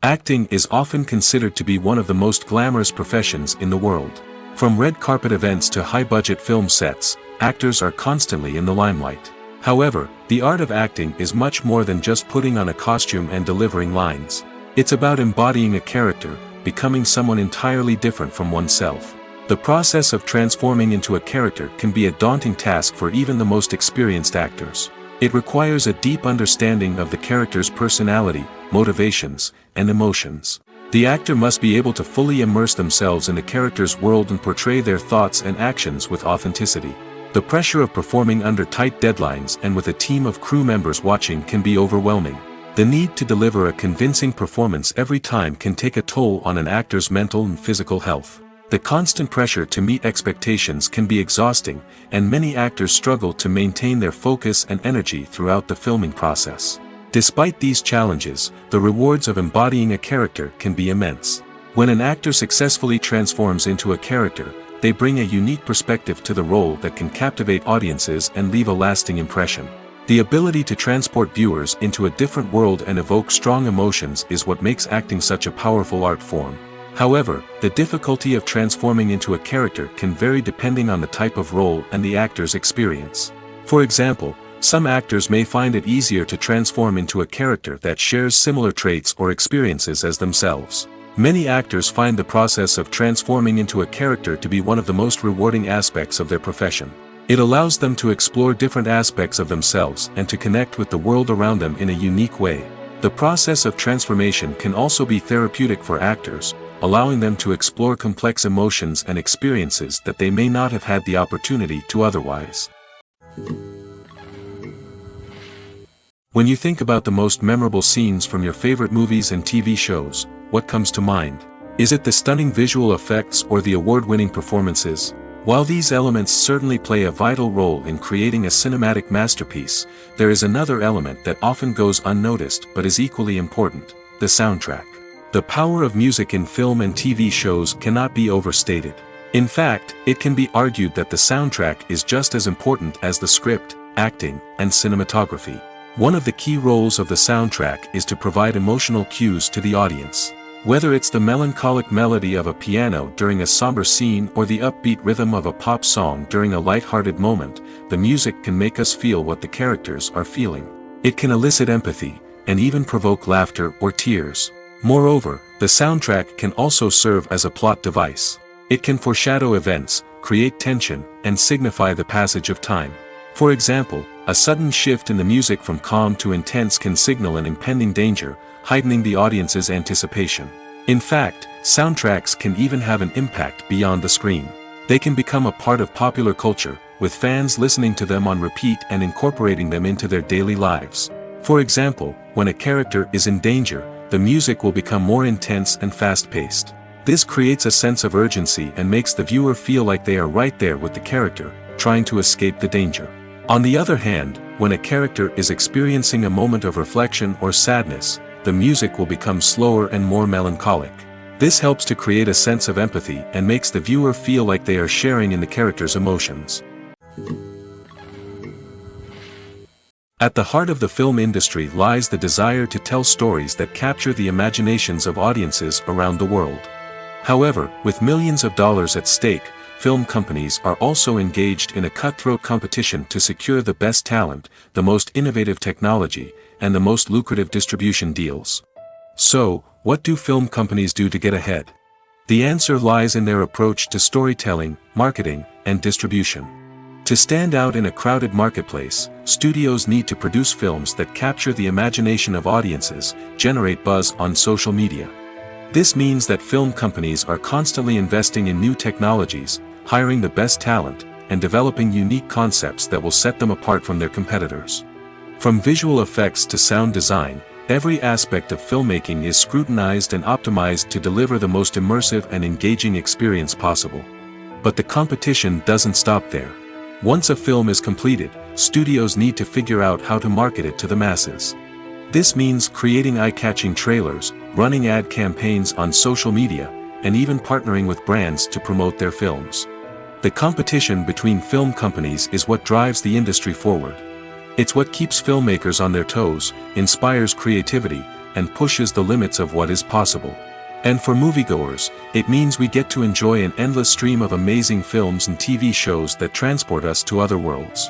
Acting is often considered to be one of the most glamorous professions in the world. From red carpet events to high-budget film sets, actors are constantly in the limelight. However, the art of acting is much more than just putting on a costume and delivering lines. It's about embodying a character, becoming someone entirely different from oneself. The process of transforming into a character can be a daunting task for even the most experienced actors. It requires a deep understanding of the character's personality, motivations, and emotions. The actor must be able to fully immerse themselves in the character's world and portray their thoughts and actions with authenticity. The pressure of performing under tight deadlines and with a team of crew members watching can be overwhelming. The need to deliver a convincing performance every time can take a toll on an actor's mental and physical health. The constant pressure to meet expectations can be exhausting, and many actors struggle to maintain their focus and energy throughout the filming process. Despite these challenges, the rewards of embodying a character can be immense. When an actor successfully transforms into a character, they bring a unique perspective to the role that can captivate audiences and leave a lasting impression. The ability to transport viewers into a different world and evoke strong emotions is what makes acting such a powerful art form. However, the difficulty of transforming into a character can vary depending on the type of role and the actor's experience. For example, some actors may find it easier to transform into a character that shares similar traits or experiences as themselves. Many actors find the process of transforming into a character to be one of the most rewarding aspects of their profession. It allows them to explore different aspects of themselves and to connect with the world around them in a unique way. The process of transformation can also be therapeutic for actors, allowing them to explore complex emotions and experiences that they may not have had the opportunity to otherwise. When you think about the most memorable scenes from your favorite movies and TV shows, what comes to mind? Is it the stunning visual effects or the award-winning performances? While these elements certainly play a vital role in creating a cinematic masterpiece, there is another element that often goes unnoticed but is equally important: the soundtrack. The power of music in film and TV shows cannot be overstated. In fact, it can be argued that the soundtrack is just as important as the script, acting, and cinematography. One of the key roles of the soundtrack is to provide emotional cues to the audience. Whether it's the melancholic melody of a piano during a somber scene or the upbeat rhythm of a pop song during a light-hearted moment, the music can make us feel what the characters are feeling. It can elicit empathy, and even provoke laughter or tears. Moreover, the soundtrack can also serve as a plot device. It can foreshadow events, create tension, and signify the passage of time. For example, a sudden shift in the music from calm to intense can signal an impending danger, heightening the audience's anticipation. In fact, soundtracks can even have an impact beyond the screen. They can become a part of popular culture, with fans listening to them on repeat and incorporating them into their daily lives. For example, when a character is in danger, the music will become more intense and fast-paced. This creates a sense of urgency and makes the viewer feel like they are right there with the character, trying to escape the danger. On the other hand, when a character is experiencing a moment of reflection or sadness, the music will become slower and more melancholic. This helps to create a sense of empathy and makes the viewer feel like they are sharing in the character's emotions. At the heart of the film industry lies the desire to tell stories that capture the imaginations of audiences around the world. However, with millions of dollars at stake, film companies are also engaged in a cutthroat competition to secure the best talent, the most innovative technology, and the most lucrative distribution deals. So, what do film companies do to get ahead? The answer lies in their approach to storytelling, marketing, and distribution. To stand out in a crowded marketplace, studios need to produce films that capture the imagination of audiences, generate buzz on social media. This means that film companies are constantly investing in new technologies, hiring the best talent, and developing unique concepts that will set them apart from their competitors. From visual effects to sound design, every aspect of filmmaking is scrutinized and optimized to deliver the most immersive and engaging experience possible. But the competition doesn't stop there. Once a film is completed, studios need to figure out how to market it to the masses. This means creating eye-catching trailers, running ad campaigns on social media, and even partnering with brands to promote their films. The competition between film companies is what drives the industry forward. It's what keeps filmmakers on their toes, inspires creativity, and pushes the limits of what is possible. And for moviegoers, it means we get to enjoy an endless stream of amazing films and TV shows that transport us to other worlds.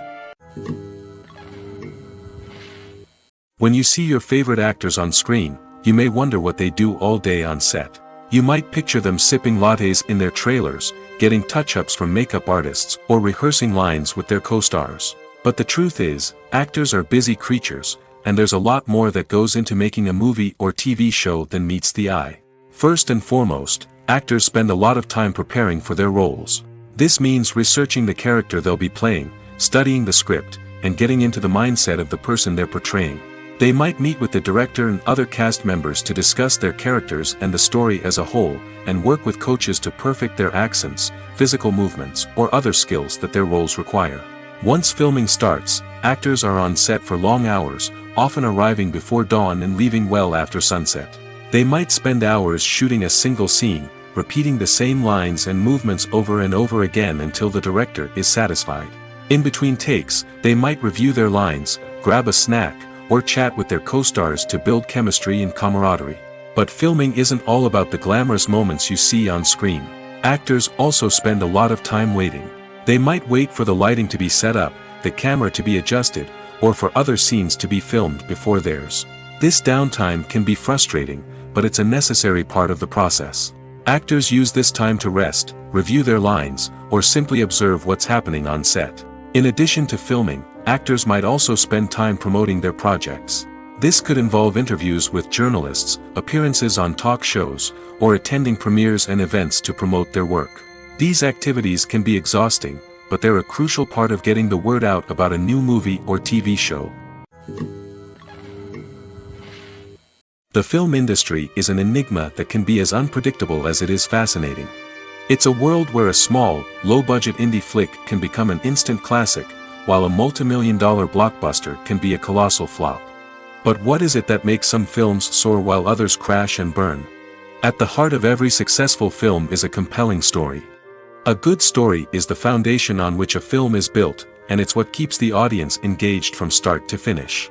When you see your favorite actors on screen, you may wonder what they do all day on set. You might picture them sipping lattes in their trailers, getting touch-ups from makeup artists, or rehearsing lines with their co-stars. But the truth is, actors are busy creatures, and there's a lot more that goes into making a movie or TV show than meets the eye. First and foremost, actors spend a lot of time preparing for their roles. This means researching the character they'll be playing, studying the script, and getting into the mindset of the person they're portraying. They might meet with the director and other cast members to discuss their characters and the story as a whole, and work with coaches to perfect their accents, physical movements, or other skills that their roles require. Once filming starts, actors are on set for long hours, often arriving before dawn and leaving well after sunset. They might spend hours shooting a single scene, repeating the same lines and movements over and over again until the director is satisfied. In between takes, they might review their lines, grab a snack, or chat with their co-stars to build chemistry and camaraderie. But filming isn't all about the glamorous moments you see on screen. Actors also spend a lot of time waiting. They might wait for the lighting to be set up, the camera to be adjusted, or for other scenes to be filmed before theirs. This downtime can be frustrating, but it's a necessary part of the process. Actors use this time to rest, review their lines, or simply observe what's happening on set. In addition to filming, actors might also spend time promoting their projects. This could involve interviews with journalists, appearances on talk shows, or attending premieres and events to promote their work. These activities can be exhausting, but they're a crucial part of getting the word out about a new movie or TV show. The film industry is an enigma that can be as unpredictable as it is fascinating. It's a world where a small, low-budget indie flick can become an instant classic, while a multi-million-dollar blockbuster can be a colossal flop. But what is it that makes some films soar while others crash and burn? At the heart of every successful film is a compelling story. A good story is the foundation on which a film is built, and it's what keeps the audience engaged from start to finish.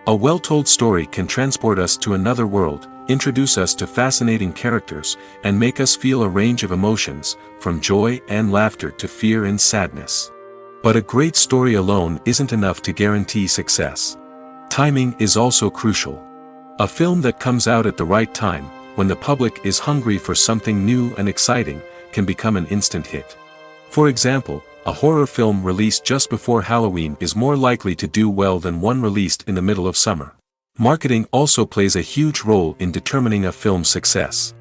A well-told story can transport us to another world, introduce us to fascinating characters, and make us feel a range of emotions, from joy and laughter to fear and sadness. But a great story alone isn't enough to guarantee success. Timing is also crucial. A film that comes out at the right time, when the public is hungry for something new and exciting, can become an instant hit. For example, a horror film released just before Halloween is more likely to do well than one released in the middle of summer. Marketing also plays a huge role in determining a film's success.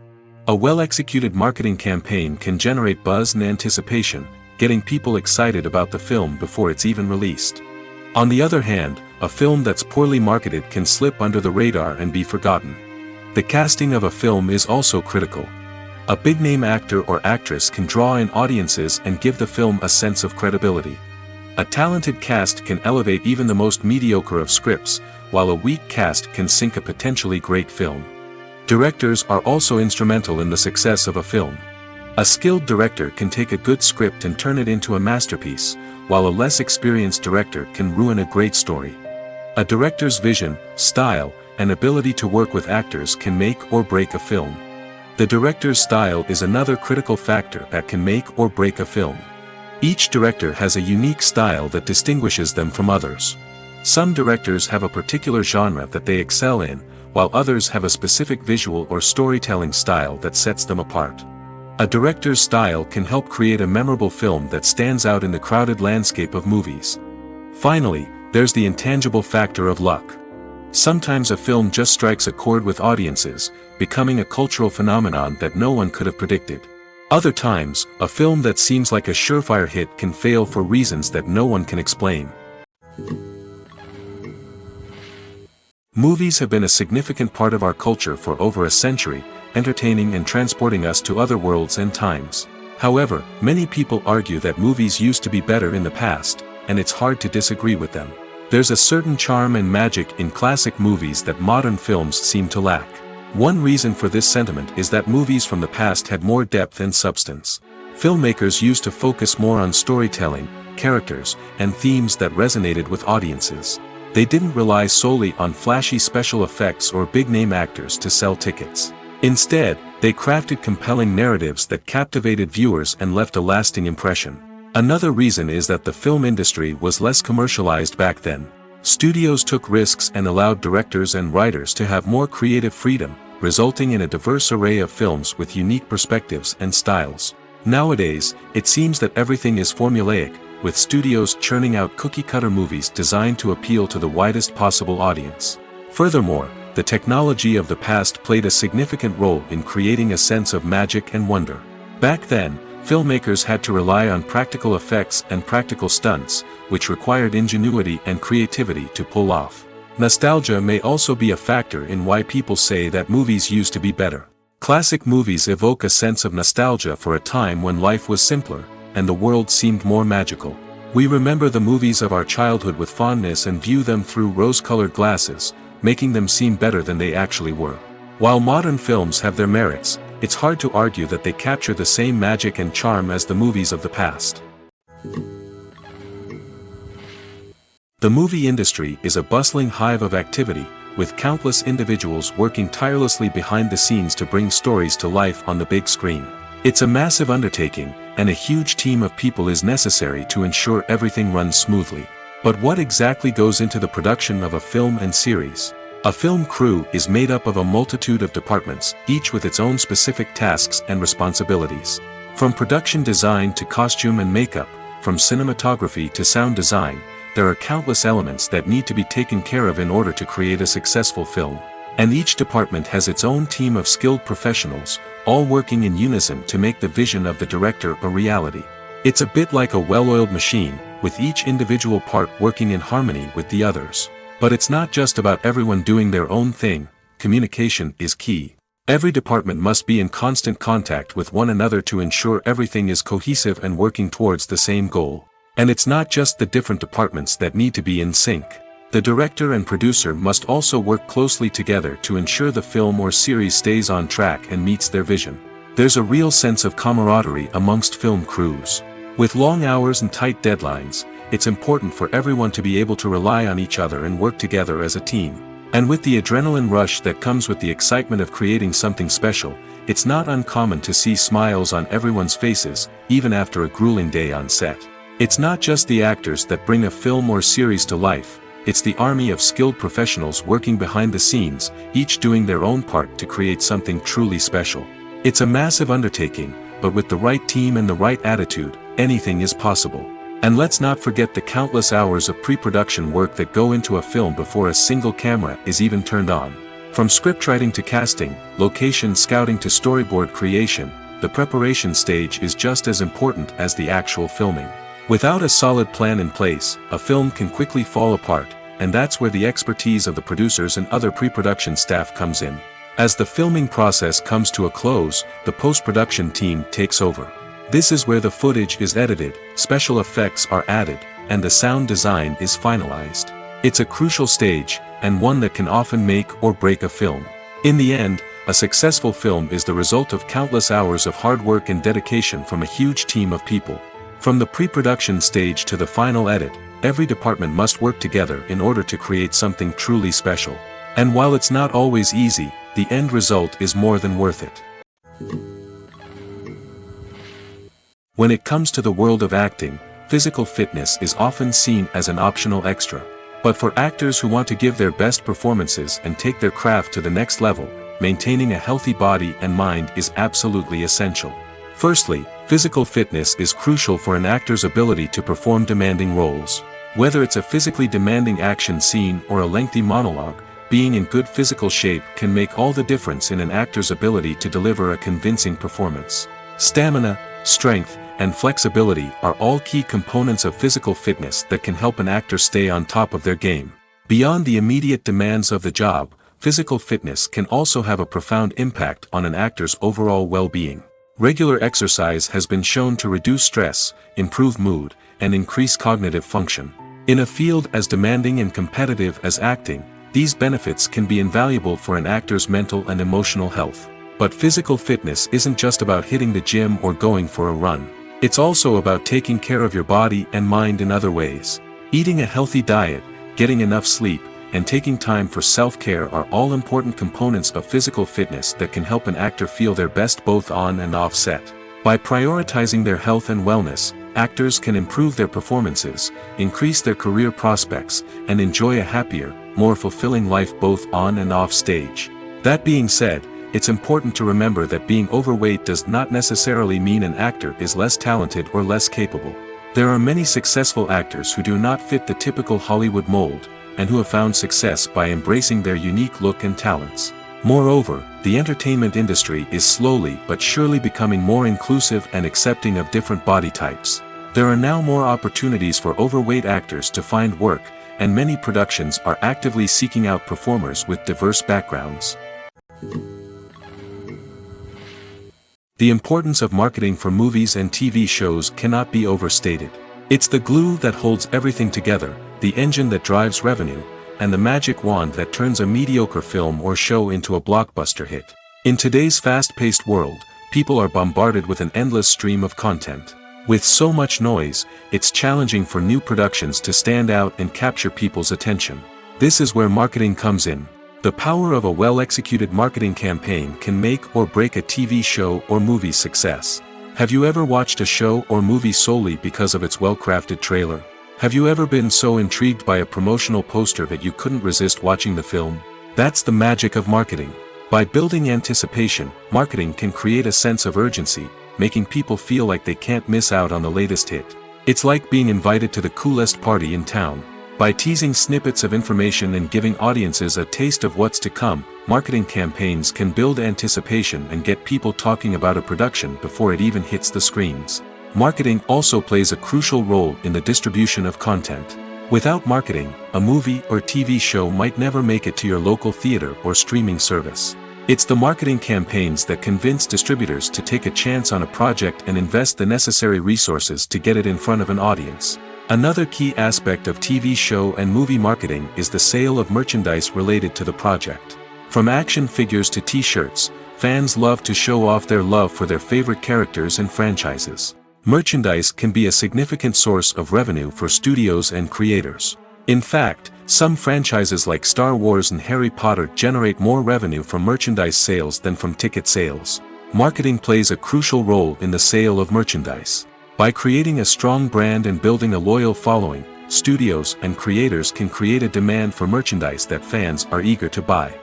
A well-executed marketing campaign can generate buzz and anticipation, getting people excited about the film before it's even released. On the other hand, a film that's poorly marketed can slip under the radar and be forgotten. The casting of a film is also critical. A big-name actor or actress can draw in audiences and give the film a sense of credibility. A talented cast can elevate even the most mediocre of scripts, while a weak cast can sink a potentially great film. Directors are also instrumental in the success of a film. A skilled director can take a good script and turn it into a masterpiece, while a less experienced director can ruin a great story. A director's vision, style, and ability to work with actors can make or break a film. The director's style is another critical factor that can make or break a film. Each director has a unique style that distinguishes them from others. Some directors have a particular genre that they excel in, while others have a specific visual or storytelling style that sets them apart. A director's style can help create a memorable film that stands out in the crowded landscape of movies. Finally, there's the intangible factor of luck. Sometimes a film just strikes a chord with audiences, becoming a cultural phenomenon that no one could have predicted. Other times, a film that seems like a surefire hit can fail for reasons that no one can explain. Movies have been a significant part of our culture for over a century, entertaining and transporting us to other worlds and times. However, many people argue that movies used to be better in the past, and it's hard to disagree with them. There's a certain charm and magic in classic movies that modern films seem to lack. One reason for this sentiment is that movies from the past had more depth and substance. Filmmakers used to focus more on storytelling, characters, and themes that resonated with audiences. They didn't rely solely on flashy special effects or big-name actors to sell tickets. Instead, they crafted compelling narratives that captivated viewers and left a lasting impression. Another reason is that the film industry was less commercialized back then. Studios took risks and allowed directors and writers to have more creative freedom, resulting in a diverse array of films with unique perspectives and styles. Nowadays, it seems that everything is formulaic, with studios churning out cookie-cutter movies designed to appeal to the widest possible audience. Furthermore, the technology of the past played a significant role in creating a sense of magic and wonder. Back then, filmmakers had to rely on practical effects and practical stunts, which required ingenuity and creativity to pull off. Nostalgia may also be a factor in why people say that movies used to be better. Classic movies evoke a sense of nostalgia for a time when life was simpler, and the world seemed more magical. We remember the movies of our childhood with fondness and view them through rose-colored glasses, making them seem better than they actually were. While modern films have their merits, it's hard to argue that they capture the same magic and charm as the movies of the past. The movie industry is a bustling hive of activity, with countless individuals working tirelessly behind the scenes to bring stories to life on the big screen. It's a massive undertaking, and a huge team of people is necessary to ensure everything runs smoothly. But what exactly goes into the production of a film and series? A film crew is made up of a multitude of departments, each with its own specific tasks and responsibilities. From production design to costume and makeup, from cinematography to sound design, there are countless elements that need to be taken care of in order to create a successful film. And each department has its own team of skilled professionals, all working in unison to make the vision of the director a reality. It's a bit like a well-oiled machine, with each individual part working in harmony with the others. But it's not just about everyone doing their own thing. Communication is key. Every department must be in constant contact with one another to ensure everything is cohesive and working towards the same goal. And it's not just the different departments that need to be in sync. The director and producer must also work closely together to ensure the film or series stays on track and meets their vision. There's a real sense of camaraderie amongst film crews. With long hours and tight deadlines, it's important for everyone to be able to rely on each other and work together as a team. And with the adrenaline rush that comes with the excitement of creating something special, it's not uncommon to see smiles on everyone's faces, even after a grueling day on set. It's not just the actors that bring a film or series to life, it's the army of skilled professionals working behind the scenes, each doing their own part to create something truly special. It's a massive undertaking, but with the right team and the right attitude, anything is possible. And let's not forget the countless hours of pre-production work that go into a film before a single camera is even turned on. From scriptwriting to casting, location scouting to storyboard creation, the preparation stage is just as important as the actual filming. Without a solid plan in place, a film can quickly fall apart, and that's where the expertise of the producers and other pre-production staff comes in. As the filming process comes to a close, the post-production team takes over. This is where the footage is edited, special effects are added, and the sound design is finalized. It's a crucial stage, and one that can often make or break a film. In the end, a successful film is the result of countless hours of hard work and dedication from a huge team of people. From the pre-production stage to the final edit, every department must work together in order to create something truly special. And while it's not always easy, the end result is more than worth it. When it comes to the world of acting, physical fitness is often seen as an optional extra. But for actors who want to give their best performances and take their craft to the next level, maintaining a healthy body and mind is absolutely essential. Firstly, physical fitness is crucial for an actor's ability to perform demanding roles. Whether it's a physically demanding action scene or a lengthy monologue, being in good physical shape can make all the difference in an actor's ability to deliver a convincing performance. Stamina, strength, and flexibility are all key components of physical fitness that can help an actor stay on top of their game. Beyond the immediate demands of the job, physical fitness can also have a profound impact on an actor's overall well-being. Regular exercise has been shown to reduce stress, improve mood, and increase cognitive function. In a field as demanding and competitive as acting, these benefits can be invaluable for an actor's mental and emotional health. But physical fitness isn't just about hitting the gym or going for a run. It's also about taking care of your body and mind in other ways. Eating a healthy diet, getting enough sleep, and taking time for self-care are all important components of physical fitness that can help an actor feel their best both on and off set. By prioritizing their health and wellness, actors can improve their performances, increase their career prospects, and enjoy a happier, more fulfilling life both on and off stage. That being said, it's important to remember that being overweight does not necessarily mean an actor is less talented or less capable. There are many successful actors who do not fit the typical Hollywood mold, and who have found success by embracing their unique look and talents. Moreover, the entertainment industry is slowly but surely becoming more inclusive and accepting of different body types. There are now more opportunities for overweight actors to find work, and many productions are actively seeking out performers with diverse backgrounds. The importance of marketing for movies and TV shows cannot be overstated. It's the glue that holds everything together, the engine that drives revenue, and the magic wand that turns a mediocre film or show into a blockbuster hit. In today's fast-paced world, people are bombarded with an endless stream of content. With so much noise, it's challenging for new productions to stand out and capture people's attention. This is where marketing comes in. The power of a well-executed marketing campaign can make or break a TV show or movie's success. Have you ever watched a show or movie solely because of its well-crafted trailer? Have you ever been so intrigued by a promotional poster that you couldn't resist watching the film? That's the magic of marketing. By building anticipation, marketing can create a sense of urgency, making people feel like they can't miss out on the latest hit. It's like being invited to the coolest party in town. By teasing snippets of information and giving audiences a taste of what's to come, marketing campaigns can build anticipation and get people talking about a production before it even hits the screens. Marketing also plays a crucial role in the distribution of content. Without marketing, a movie or TV show might never make it to your local theater or streaming service. It's the marketing campaigns that convince distributors to take a chance on a project and invest the necessary resources to get it in front of an audience. Another key aspect of TV show and movie marketing is the sale of merchandise related to the project. From action figures to t-shirts, fans love to show off their love for their favorite characters and franchises. Merchandise can be a significant source of revenue for studios and creators. In fact, some franchises like Star Wars and Harry Potter generate more revenue from merchandise sales than from ticket sales. Marketing plays a crucial role in the sale of merchandise. By creating a strong brand and building a loyal following, studios and creators can create a demand for merchandise that fans are eager to buy.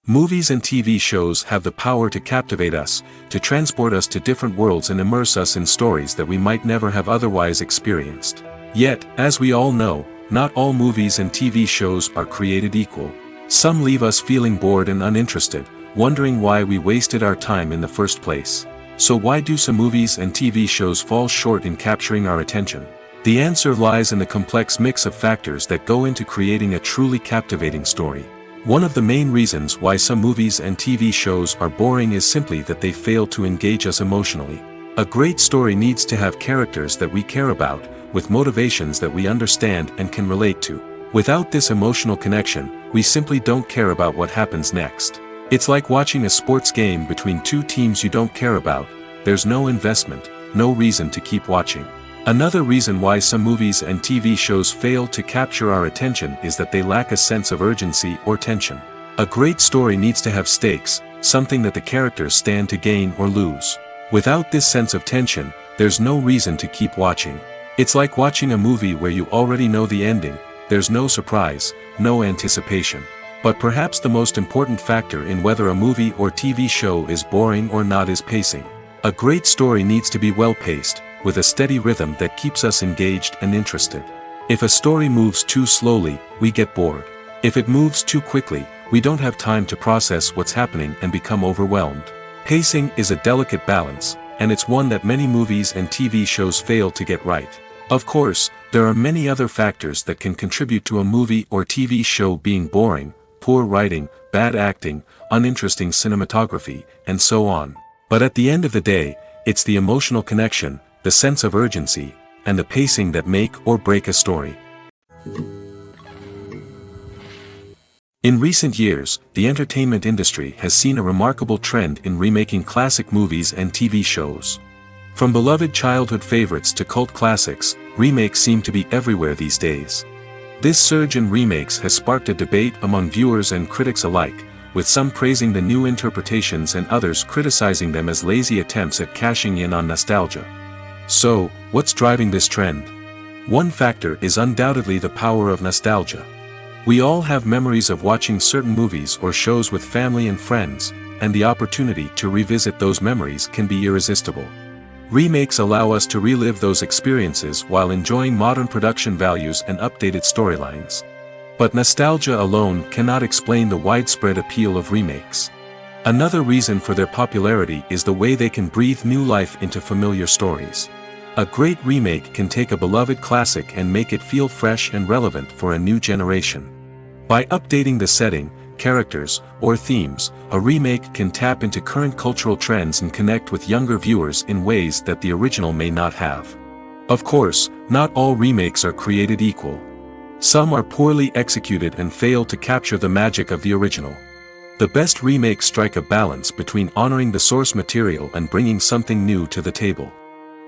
Movies and TV shows have the power to captivate us, to transport us to different worlds and immerse us in stories that we might never have otherwise experienced. Yet, as we all know, not all movies and TV shows are created equal. Some leave us feeling bored and uninterested, wondering why we wasted our time in the first place. So why do some movies and TV shows fall short in capturing our attention? The answer lies in the complex mix of factors that go into creating a truly captivating story. One of the main reasons why some movies and TV shows are boring is simply that they fail to engage us emotionally. A great story needs to have characters that we care about, with motivations that we understand and can relate to. Without this emotional connection, we simply don't care about what happens next. It's like watching a sports game between two teams you don't care about. There's no investment, no reason to keep watching. Another reason why some movies and TV shows fail to capture our attention is that they lack a sense of urgency or tension. A great story needs to have stakes, something that the characters stand to gain or lose. Without this sense of tension, there's no reason to keep watching. It's like watching a movie where you already know the ending. There's no surprise, no anticipation. But perhaps the most important factor in whether a movie or TV show is boring or not is pacing. A great story needs to be well-paced, with a steady rhythm that keeps us engaged and interested. If a story moves too slowly, we get bored. If it moves too quickly, we don't have time to process what's happening and become overwhelmed. Pacing is a delicate balance, and it's one that many movies and TV shows fail to get right. Of course, there are many other factors that can contribute to a movie or TV show being boring: poor writing, bad acting, uninteresting cinematography, and so on. But at the end of the day, it's the emotional connection, the sense of urgency, and the pacing that make or break a story. In recent years, the entertainment industry has seen a remarkable trend in remaking classic movies and TV shows. From beloved childhood favorites to cult classics, remakes seem to be everywhere these days. This surge in remakes has sparked a debate among viewers and critics alike, with some praising the new interpretations and others criticizing them as lazy attempts at cashing in on nostalgia. So, what's driving this trend? One factor is undoubtedly the power of nostalgia. We all have memories of watching certain movies or shows with family and friends, and the opportunity to revisit those memories can be irresistible. Remakes allow us to relive those experiences while enjoying modern production values and updated storylines. But nostalgia alone cannot explain the widespread appeal of remakes. Another reason for their popularity is the way they can breathe new life into familiar stories. A great remake can take a beloved classic and make it feel fresh and relevant for a new generation. By updating the setting, characters, or themes, a remake can tap into current cultural trends and connect with younger viewers in ways that the original may not have. Of course, not all remakes are created equal. Some are poorly executed and fail to capture the magic of the original. The best remakes strike a balance between honoring the source material and bringing something new to the table.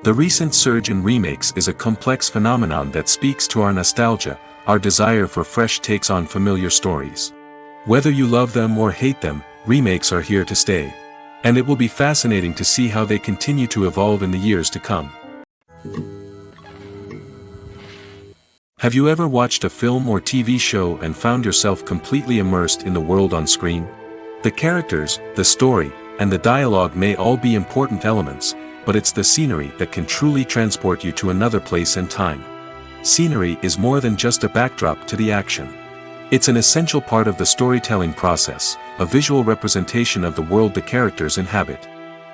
The recent surge in remakes is a complex phenomenon that speaks to our nostalgia, our desire for fresh takes on familiar stories. Whether you love them or hate them, remakes are here to stay. And it will be fascinating to see how they continue to evolve in the years to come. Have you ever watched a film or TV show and found yourself completely immersed in the world on screen? The characters, the story, and the dialogue may all be important elements, but it's the scenery that can truly transport you to another place and time. Scenery is more than just a backdrop to the action. It's an essential part of the storytelling process, a visual representation of the world the characters inhabit.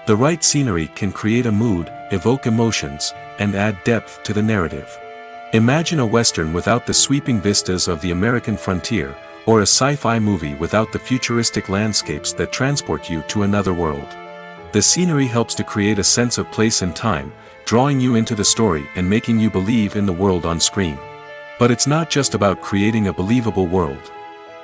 The right scenery can create a mood, evoke emotions, and add depth to the narrative. Imagine a Western without the sweeping vistas of the American frontier, or a sci-fi movie without the futuristic landscapes that transport you to another world. The scenery helps to create a sense of place and time, drawing you into the story and making you believe in the world on screen. But it's not just about creating a believable world.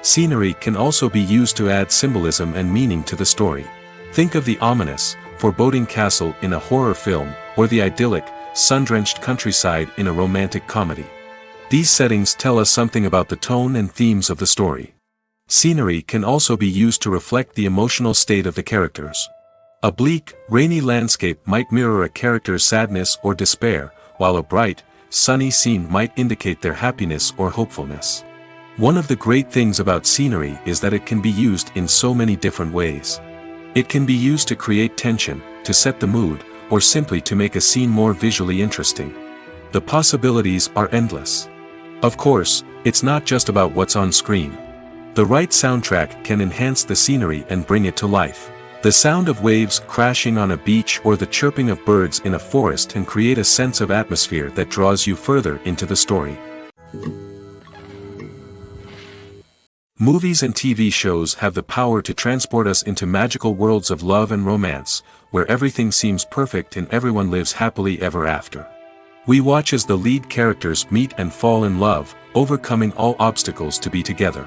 Scenery can also be used to add symbolism and meaning to the story. Think of the ominous, foreboding castle in a horror film, or the idyllic, sun-drenched countryside in a romantic comedy. These settings tell us something about the tone and themes of the story. Scenery can also be used to reflect the emotional state of the characters. A bleak, rainy landscape might mirror a character's sadness or despair, while a bright, sunny scene might indicate their happiness or hopefulness. One of the great things about scenery is that it can be used in so many different ways. It can be used to create tension, to set the mood, or simply to make a scene more visually interesting. The possibilities are endless. Of course, it's not just about what's on screen. The right soundtrack can enhance the scenery and bring it to life. The sound of waves crashing on a beach or the chirping of birds in a forest can create a sense of atmosphere that draws you further into the story. Movies and TV shows have the power to transport us into magical worlds of love and romance, where everything seems perfect and everyone lives happily ever after. We watch as the lead characters meet and fall in love, overcoming all obstacles to be together.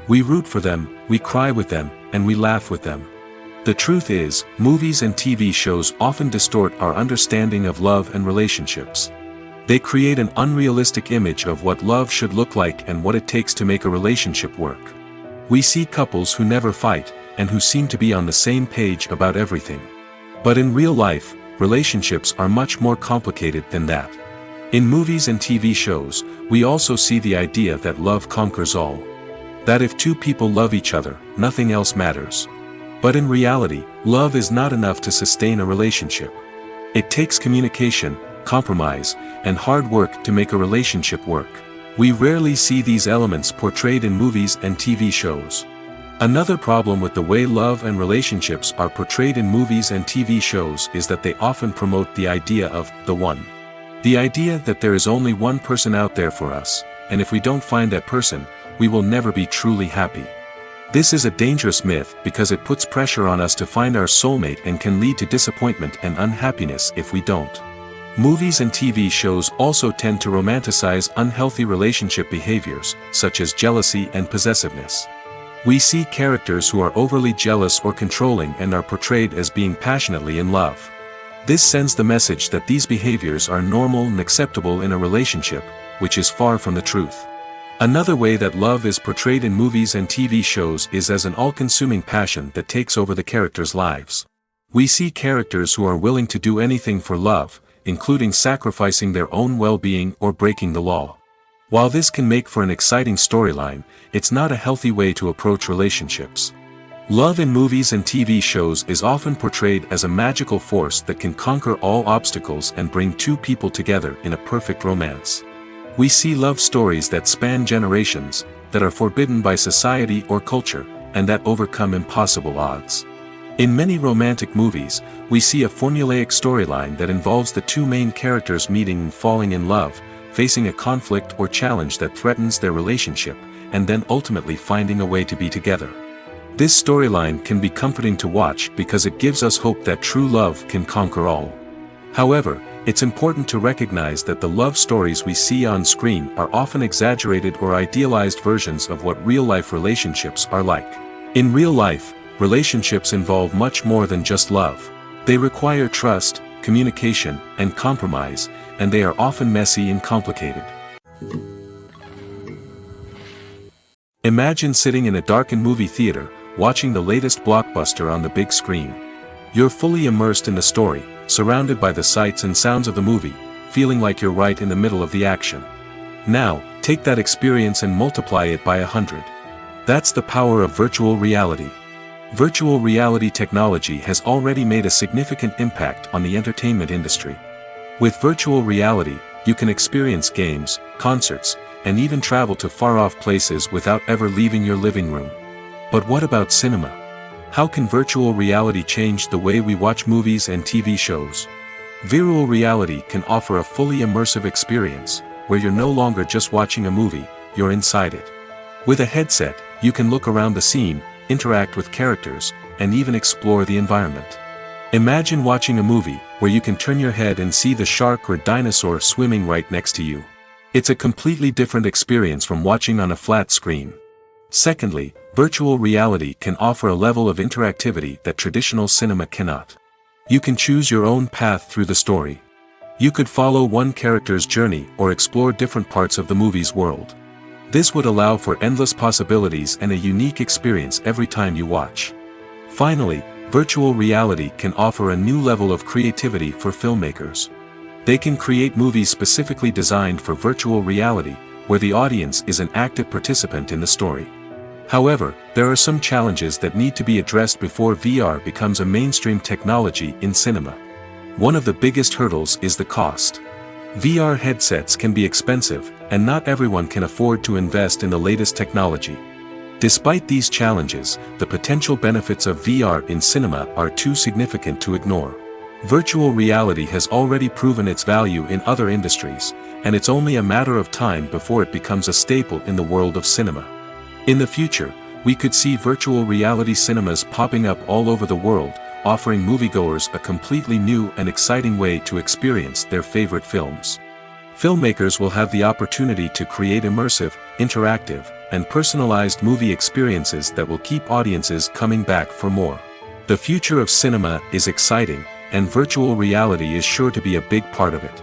We root for them, we cry with them, and we laugh with them. The truth is, movies and TV shows often distort our understanding of love and relationships. They create an unrealistic image of what love should look like and what it takes to make a relationship work. We see couples who never fight, and who seem to be on the same page about everything. But in real life, relationships are much more complicated than that. In movies and TV shows, we also see the idea that love conquers all. That if two people love each other, nothing else matters. But in reality, love is not enough to sustain a relationship. It takes communication, compromise, and hard work to make a relationship work. We rarely see these elements portrayed in movies and TV shows. Another problem with the way love and relationships are portrayed in movies and TV shows is that they often promote the idea of the one. The idea that there is only one person out there for us, and if we don't find that person, we will never be truly happy. This is a dangerous myth because it puts pressure on us to find our soulmate and can lead to disappointment and unhappiness if we don't. Movies and TV shows also tend to romanticize unhealthy relationship behaviors, such as jealousy and possessiveness. We see characters who are overly jealous or controlling and are portrayed as being passionately in love. This sends the message that these behaviors are normal and acceptable in a relationship, which is far from the truth. Another way that love is portrayed in movies and TV shows is as an all-consuming passion that takes over the characters' lives. We see characters who are willing to do anything for love, including sacrificing their own well-being or breaking the law. While this can make for an exciting storyline, it's not a healthy way to approach relationships. Love in movies and TV shows is often portrayed as a magical force that can conquer all obstacles and bring two people together in a perfect romance. We see love stories that span generations, that are forbidden by society or culture, and that overcome impossible odds. In many romantic movies, we see a formulaic storyline that involves the two main characters meeting and falling in love, facing a conflict or challenge that threatens their relationship, and then ultimately finding a way to be together. This storyline can be comforting to watch because it gives us hope that true love can conquer all. However, it's important to recognize that the love stories we see on screen are often exaggerated or idealized versions of what real-life relationships are like. In real life, relationships involve much more than just love. They require trust, communication, and compromise, and they are often messy and complicated. Imagine sitting in a darkened movie theater, watching the latest blockbuster on the big screen. You're fully immersed in the story, surrounded by the sights and sounds of the movie, feeling like you're right in the middle of the action. Now, take that experience and multiply it by 100. That's the power of virtual reality. Virtual reality technology has already made a significant impact on the entertainment industry. With virtual reality, you can experience games, concerts, and even travel to far-off places without ever leaving your living room. But what about cinema? How can virtual reality change the way we watch movies and TV shows? Virtual reality can offer a fully immersive experience, where you're no longer just watching a movie, you're inside it. With a headset, you can look around the scene, interact with characters, and even explore the environment. Imagine watching a movie, where you can turn your head and see the shark or dinosaur swimming right next to you. It's a completely different experience from watching on a flat screen. Secondly, virtual reality can offer a level of interactivity that traditional cinema cannot. You can choose your own path through the story. You could follow one character's journey or explore different parts of the movie's world. This would allow for endless possibilities and a unique experience every time you watch. Finally, virtual reality can offer a new level of creativity for filmmakers. They can create movies specifically designed for virtual reality, where the audience is an active participant in the story. However, there are some challenges that need to be addressed before VR becomes a mainstream technology in cinema. One of the biggest hurdles is the cost. VR headsets can be expensive, and not everyone can afford to invest in the latest technology. Despite these challenges, the potential benefits of VR in cinema are too significant to ignore. Virtual reality has already proven its value in other industries, and it's only a matter of time before it becomes a staple in the world of cinema. In the future, we could see virtual reality cinemas popping up all over the world, offering moviegoers a completely new and exciting way to experience their favorite films. Filmmakers will have the opportunity to create immersive, interactive, and personalized movie experiences that will keep audiences coming back for more. The future of cinema is exciting, and virtual reality is sure to be a big part of it.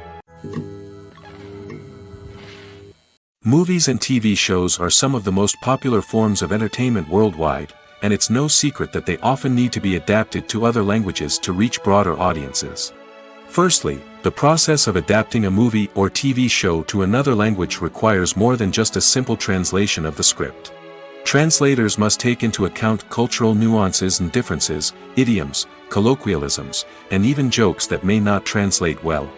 Movies and TV shows are some of the most popular forms of entertainment worldwide, and it's no secret that they often need to be adapted to other languages to reach broader audiences. Firstly, the process of adapting a movie or TV show to another language requires more than just a simple translation of the script. Translators must take into account cultural nuances and differences, idioms, colloquialisms, and even jokes that may not translate well.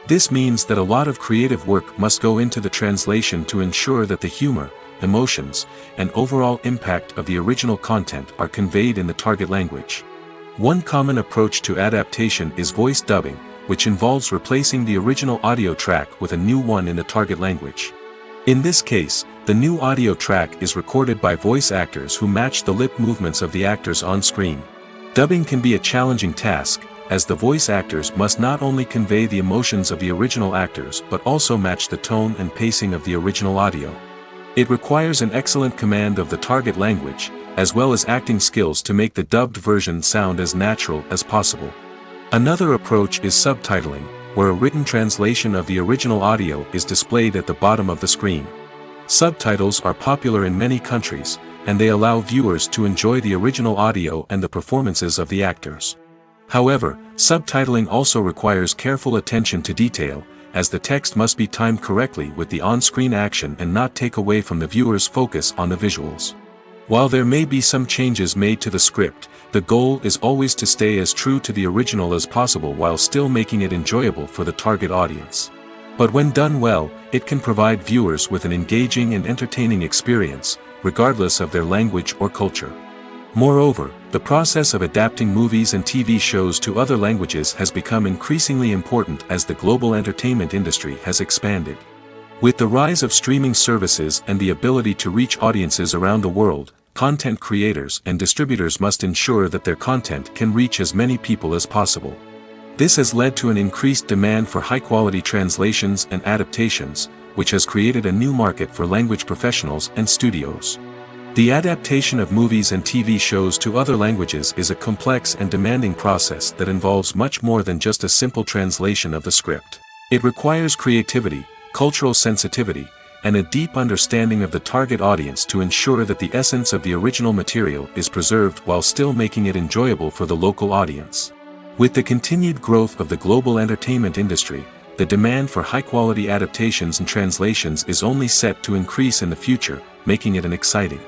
This means that a lot of creative work must go into the translation to ensure that the humor, emotions, and overall impact of the original content are conveyed in the target language. One common approach to adaptation is voice dubbing, which involves replacing the original audio track with a new one in the target language. In this case, the new audio track is recorded by voice actors who match the lip movements of the actors on screen. Dubbing can be a challenging task, as the voice actors must not only convey the emotions of the original actors but also match the tone and pacing of the original audio. It requires an excellent command of the target language, as well as acting skills to make the dubbed version sound as natural as possible. Another approach is subtitling, where a written translation of the original audio is displayed at the bottom of the screen. Subtitles are popular in many countries, and they allow viewers to enjoy the original audio and the performances of the actors. However, subtitling also requires careful attention to detail, as the text must be timed correctly with the on-screen action and not take away from the viewer's focus on the visuals. While there may be some changes made to the script, the goal is always to stay as true to the original as possible while still making it enjoyable for the target audience. But when done well, it can provide viewers with an engaging and entertaining experience, regardless of their language or culture. Moreover, the process of adapting movies and TV shows to other languages has become increasingly important as the global entertainment industry has expanded. With the rise of streaming services and the ability to reach audiences around the world, content creators and distributors must ensure that their content can reach as many people as possible. This has led to an increased demand for high-quality translations and adaptations, which has created a new market for language professionals and studios. The adaptation of movies and TV shows to other languages is a complex and demanding process that involves much more than just a simple translation of the script. It requires creativity, cultural sensitivity, and a deep understanding of the target audience to ensure that the essence of the original material is preserved while still making it enjoyable for the local audience. With the continued growth of the global entertainment industry, the demand for high-quality adaptations and translations is only set to increase in the future, making it an exciting.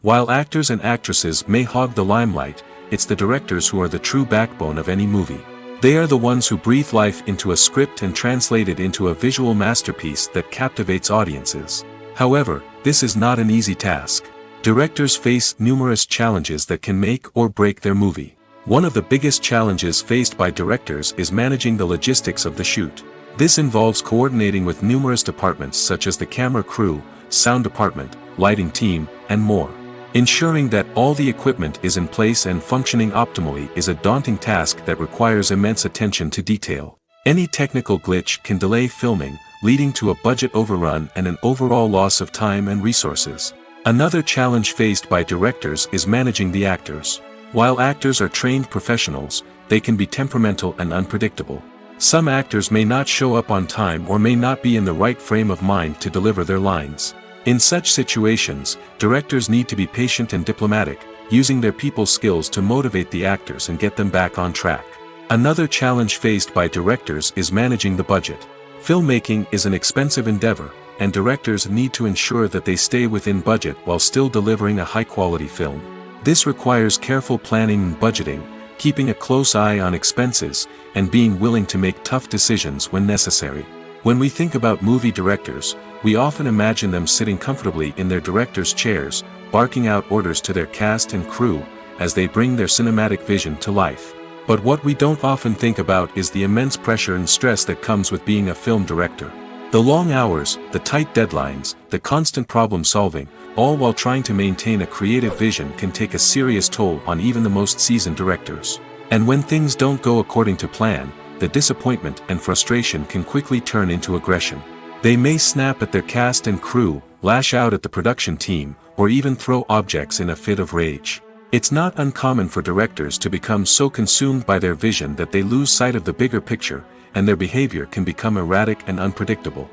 While actors and actresses may hog the limelight, it's the directors who are the true backbone of any movie. They are the ones who breathe life into a script and translate it into a visual masterpiece that captivates audiences. However, this is not an easy task. Directors face numerous challenges that can make or break their movie. One of the biggest challenges faced by directors is managing the logistics of the shoot. This involves coordinating with numerous departments such as the camera crew, sound department, lighting team, and more. Ensuring that all the equipment is in place and functioning optimally is a daunting task that requires immense attention to detail. Any technical glitch can delay filming, leading to a budget overrun and an overall loss of time and resources. Another challenge faced by directors is managing the actors. While actors are trained professionals, they can be temperamental and unpredictable. Some actors may not show up on time or may not be in the right frame of mind to deliver their lines. In such situations, directors need to be patient and diplomatic, using their people skills to motivate the actors and get them back on track. Another challenge faced by directors is managing the budget. Filmmaking is an expensive endeavor, and directors need to ensure that they stay within budget while still delivering a high-quality film. This requires careful planning and budgeting, keeping a close eye on expenses, and being willing to make tough decisions when necessary. When we think about movie directors, we often imagine them sitting comfortably in their director's chairs, barking out orders to their cast and crew, as they bring their cinematic vision to life. But what we don't often think about is the immense pressure and stress that comes with being a film director. The long hours, the tight deadlines, the constant problem solving, all while trying to maintain a creative vision can take a serious toll on even the most seasoned directors. And when things don't go according to plan, the disappointment and frustration can quickly turn into aggression. They may snap at their cast and crew, lash out at the production team, or even throw objects in a fit of rage. It's not uncommon for directors to become so consumed by their vision that they lose sight of the bigger picture, and their behavior can become erratic and unpredictable.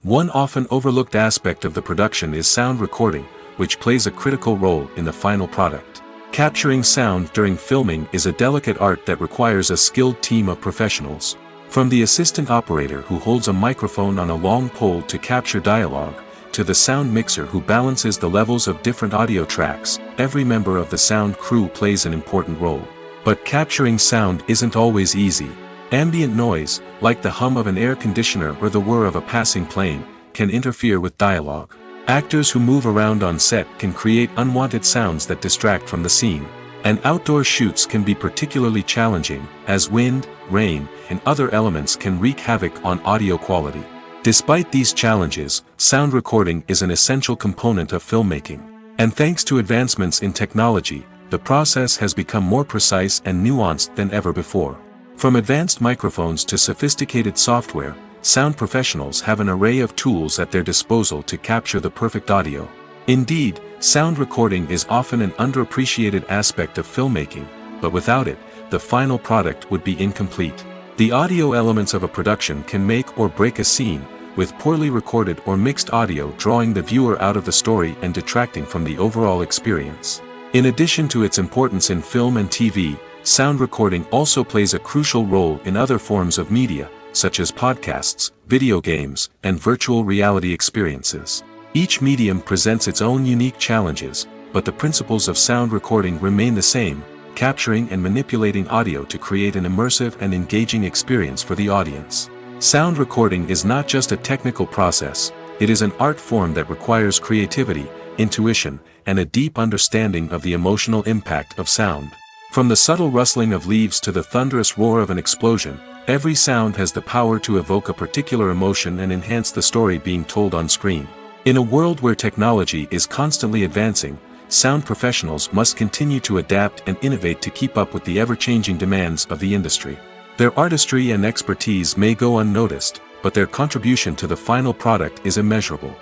One often overlooked aspect of the production is sound recording, which plays a critical role in the final product. Capturing sound during filming is a delicate art that requires a skilled team of professionals. From the assistant operator who holds a microphone on a long pole to capture dialogue, to the sound mixer who balances the levels of different audio tracks, every member of the sound crew plays an important role. But capturing sound isn't always easy. Ambient noise, like the hum of an air conditioner or the whir of a passing plane, can interfere with dialogue. Actors who move around on set can create unwanted sounds that distract from the scene. And outdoor shoots can be particularly challenging, as wind, rain, and other elements can wreak havoc on audio quality. Despite these challenges, sound recording is an essential component of filmmaking. And thanks to advancements in technology, the process has become more precise and nuanced than ever before. From advanced microphones to sophisticated software, sound professionals have an array of tools at their disposal to capture the perfect audio. Indeed, sound recording is often an underappreciated aspect of filmmaking, but without it, the final product would be incomplete. The audio elements of a production can make or break a scene, with poorly recorded or mixed audio drawing the viewer out of the story and detracting from the overall experience. In addition to its importance in film and TV, sound recording also plays a crucial role in other forms of media, such as podcasts, video games, and virtual reality experiences. Each medium presents its own unique challenges, but the principles of sound recording remain the same, capturing and manipulating audio to create an immersive and engaging experience for the audience. Sound recording is not just a technical process, it is an art form that requires creativity, intuition, and a deep understanding of the emotional impact of sound. From the subtle rustling of leaves to the thunderous roar of an explosion, every sound has the power to evoke a particular emotion and enhance the story being told on screen. In a world where technology is constantly advancing, sound professionals must continue to adapt and innovate to keep up with the ever-changing demands of the industry. Their artistry and expertise may go unnoticed, but their contribution to the final product is immeasurable.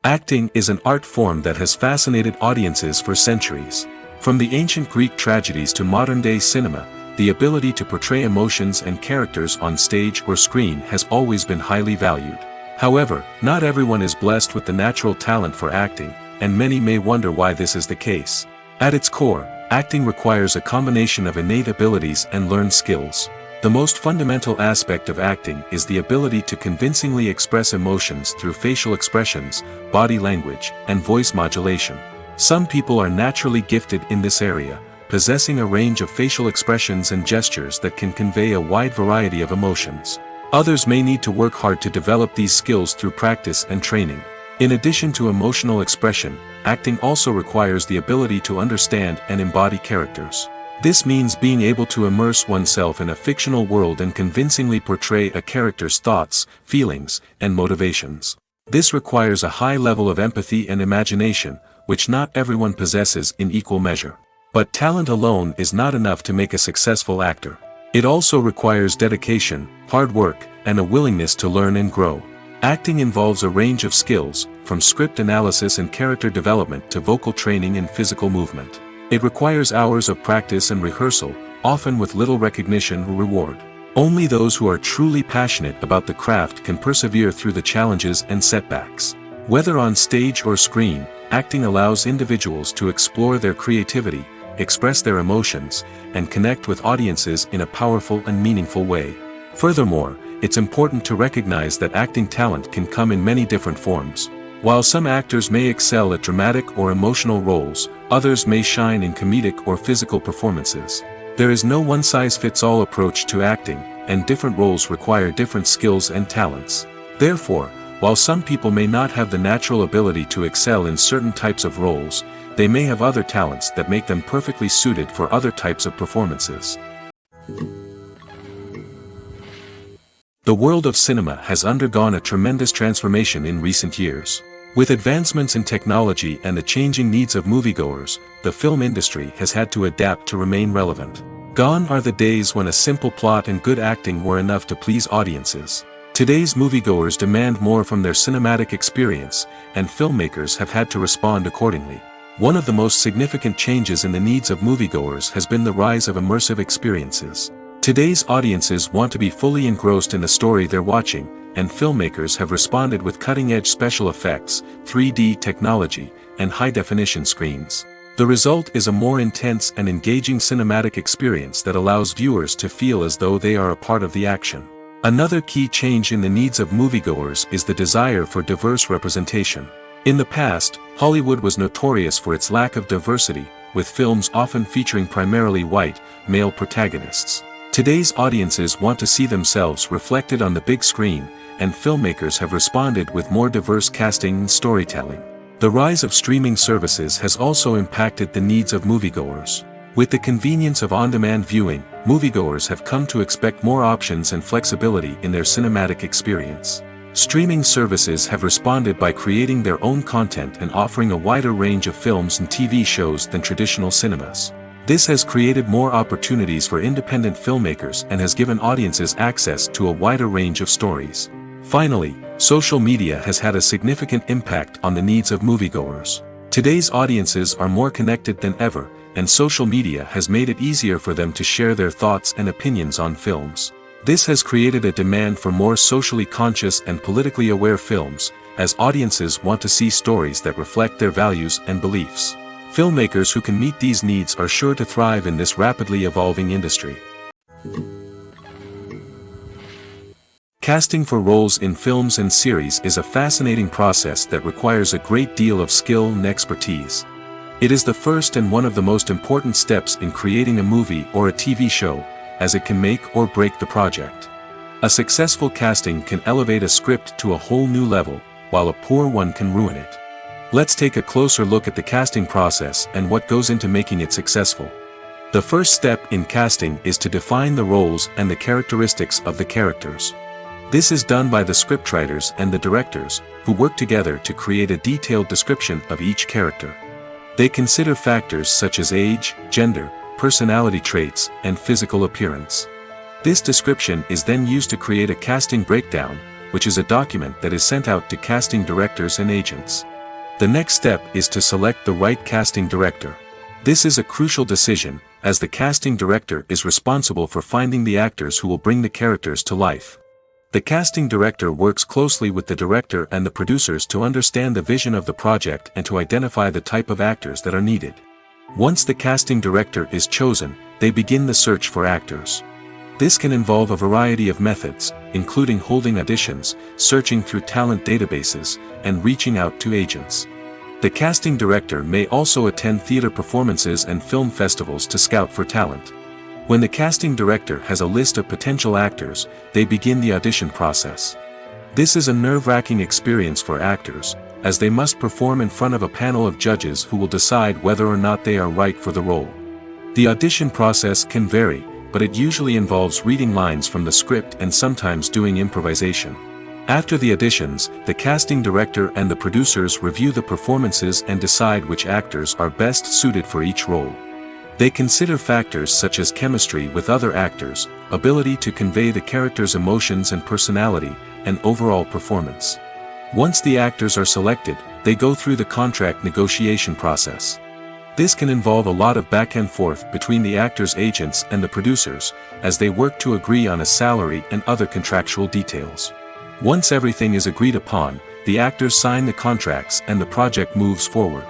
Acting is an art form that has fascinated audiences for centuries. From the ancient Greek tragedies to modern-day cinema, the ability to portray emotions and characters on stage or screen has always been highly valued. However, not everyone is blessed with the natural talent for acting, and many may wonder why this is the case. At its core, acting requires a combination of innate abilities and learned skills. The most fundamental aspect of acting is the ability to convincingly express emotions through facial expressions, body language, and voice modulation. Some people are naturally gifted in this area, possessing a range of facial expressions and gestures that can convey a wide variety of emotions. Others may need to work hard to develop these skills through practice and training. In addition to emotional expression, acting also requires the ability to understand and embody characters. This means being able to immerse oneself in a fictional world and convincingly portray a character's thoughts, feelings, and motivations. This requires a high level of empathy and imagination, which not everyone possesses in equal measure. But talent alone is not enough to make a successful actor. It also requires dedication, hard work, and a willingness to learn and grow. Acting involves a range of skills, from script analysis and character development to vocal training and physical movement. It requires hours of practice and rehearsal, often with little recognition or reward. Only those who are truly passionate about the craft can persevere through the challenges and setbacks. Whether on stage or screen, acting allows individuals to explore their creativity, express their emotions, and connect with audiences in a powerful and meaningful way. Furthermore, it's important to recognize that acting talent can come in many different forms. While some actors may excel at dramatic or emotional roles, others may shine in comedic or physical performances. There is no one-size-fits-all approach to acting, and different roles require different skills and talents. Therefore, while some people may not have the natural ability to excel in certain types of roles, they may have other talents that make them perfectly suited for other types of performances. The world of cinema has undergone a tremendous transformation in recent years. With advancements in technology and the changing needs of moviegoers, the film industry has had to adapt to remain relevant. Gone are the days when a simple plot and good acting were enough to please audiences. Today's moviegoers demand more from their cinematic experience, and filmmakers have had to respond accordingly. One of the most significant changes in the needs of moviegoers has been the rise of immersive experiences. Today's audiences want to be fully engrossed in the story they're watching, and filmmakers have responded with cutting-edge special effects, 3D technology, and high-definition screens. The result is a more intense and engaging cinematic experience that allows viewers to feel as though they are a part of the action. Another key change in the needs of moviegoers is the desire for diverse representation. In the past, Hollywood was notorious for its lack of diversity, with films often featuring primarily white, male protagonists. Today's audiences want to see themselves reflected on the big screen, and filmmakers have responded with more diverse casting and storytelling. The rise of streaming services has also impacted the needs of moviegoers. With the convenience of on-demand viewing, moviegoers have come to expect more options and flexibility in their cinematic experience. Streaming services have responded by creating their own content and offering a wider range of films and TV shows than traditional cinemas. This has created more opportunities for independent filmmakers and has given audiences access to a wider range of stories. Finally, social media has had a significant impact on the needs of moviegoers. Today's audiences are more connected than ever, and social media has made it easier for them to share their thoughts and opinions on films. This has created a demand for more socially conscious and politically aware films, as audiences want to see stories that reflect their values and beliefs. Filmmakers who can meet these needs are sure to thrive in this rapidly evolving industry. Casting for roles in films and series is a fascinating process that requires a great deal of skill and expertise. It is the first and one of the most important steps in creating a movie or a TV show, as it can make or break the project. A successful casting can elevate a script to a whole new level, while a poor one can ruin it. Let's take a closer look at the casting process and what goes into making it successful. The first step in casting is to define the roles and the characteristics of the characters. This is done by the scriptwriters and the directors, who work together to create a detailed description of each character. They consider factors such as age, gender, personality traits, and physical appearance. This description is then used to create a casting breakdown, which is a document that is sent out to casting directors and agents. The next step is to select the right casting director. This is a crucial decision, as the casting director is responsible for finding the actors who will bring the characters to life. The casting director works closely with the director and the producers to understand the vision of the project and to identify the type of actors that are needed. Once the casting director is chosen, they begin the search for actors. This can involve a variety of methods, including holding auditions, searching through talent databases, and reaching out to agents. The casting director may also attend theater performances and film festivals to scout for talent. When the casting director has a list of potential actors, they begin the audition process. This is a nerve-wracking experience for actors, as they must perform in front of a panel of judges who will decide whether or not they are right for the role. The audition process can vary, but it usually involves reading lines from the script and sometimes doing improvisation. After the auditions, the casting director and the producers review the performances and decide which actors are best suited for each role. They consider factors such as chemistry with other actors, ability to convey the character's emotions and personality, and overall performance. Once the actors are selected, they go through the contract negotiation process. This can involve a lot of back and forth between the actors' agents and the producers, as they work to agree on a salary and other contractual details. Once everything is agreed upon, the actors sign the contracts and the project moves forward.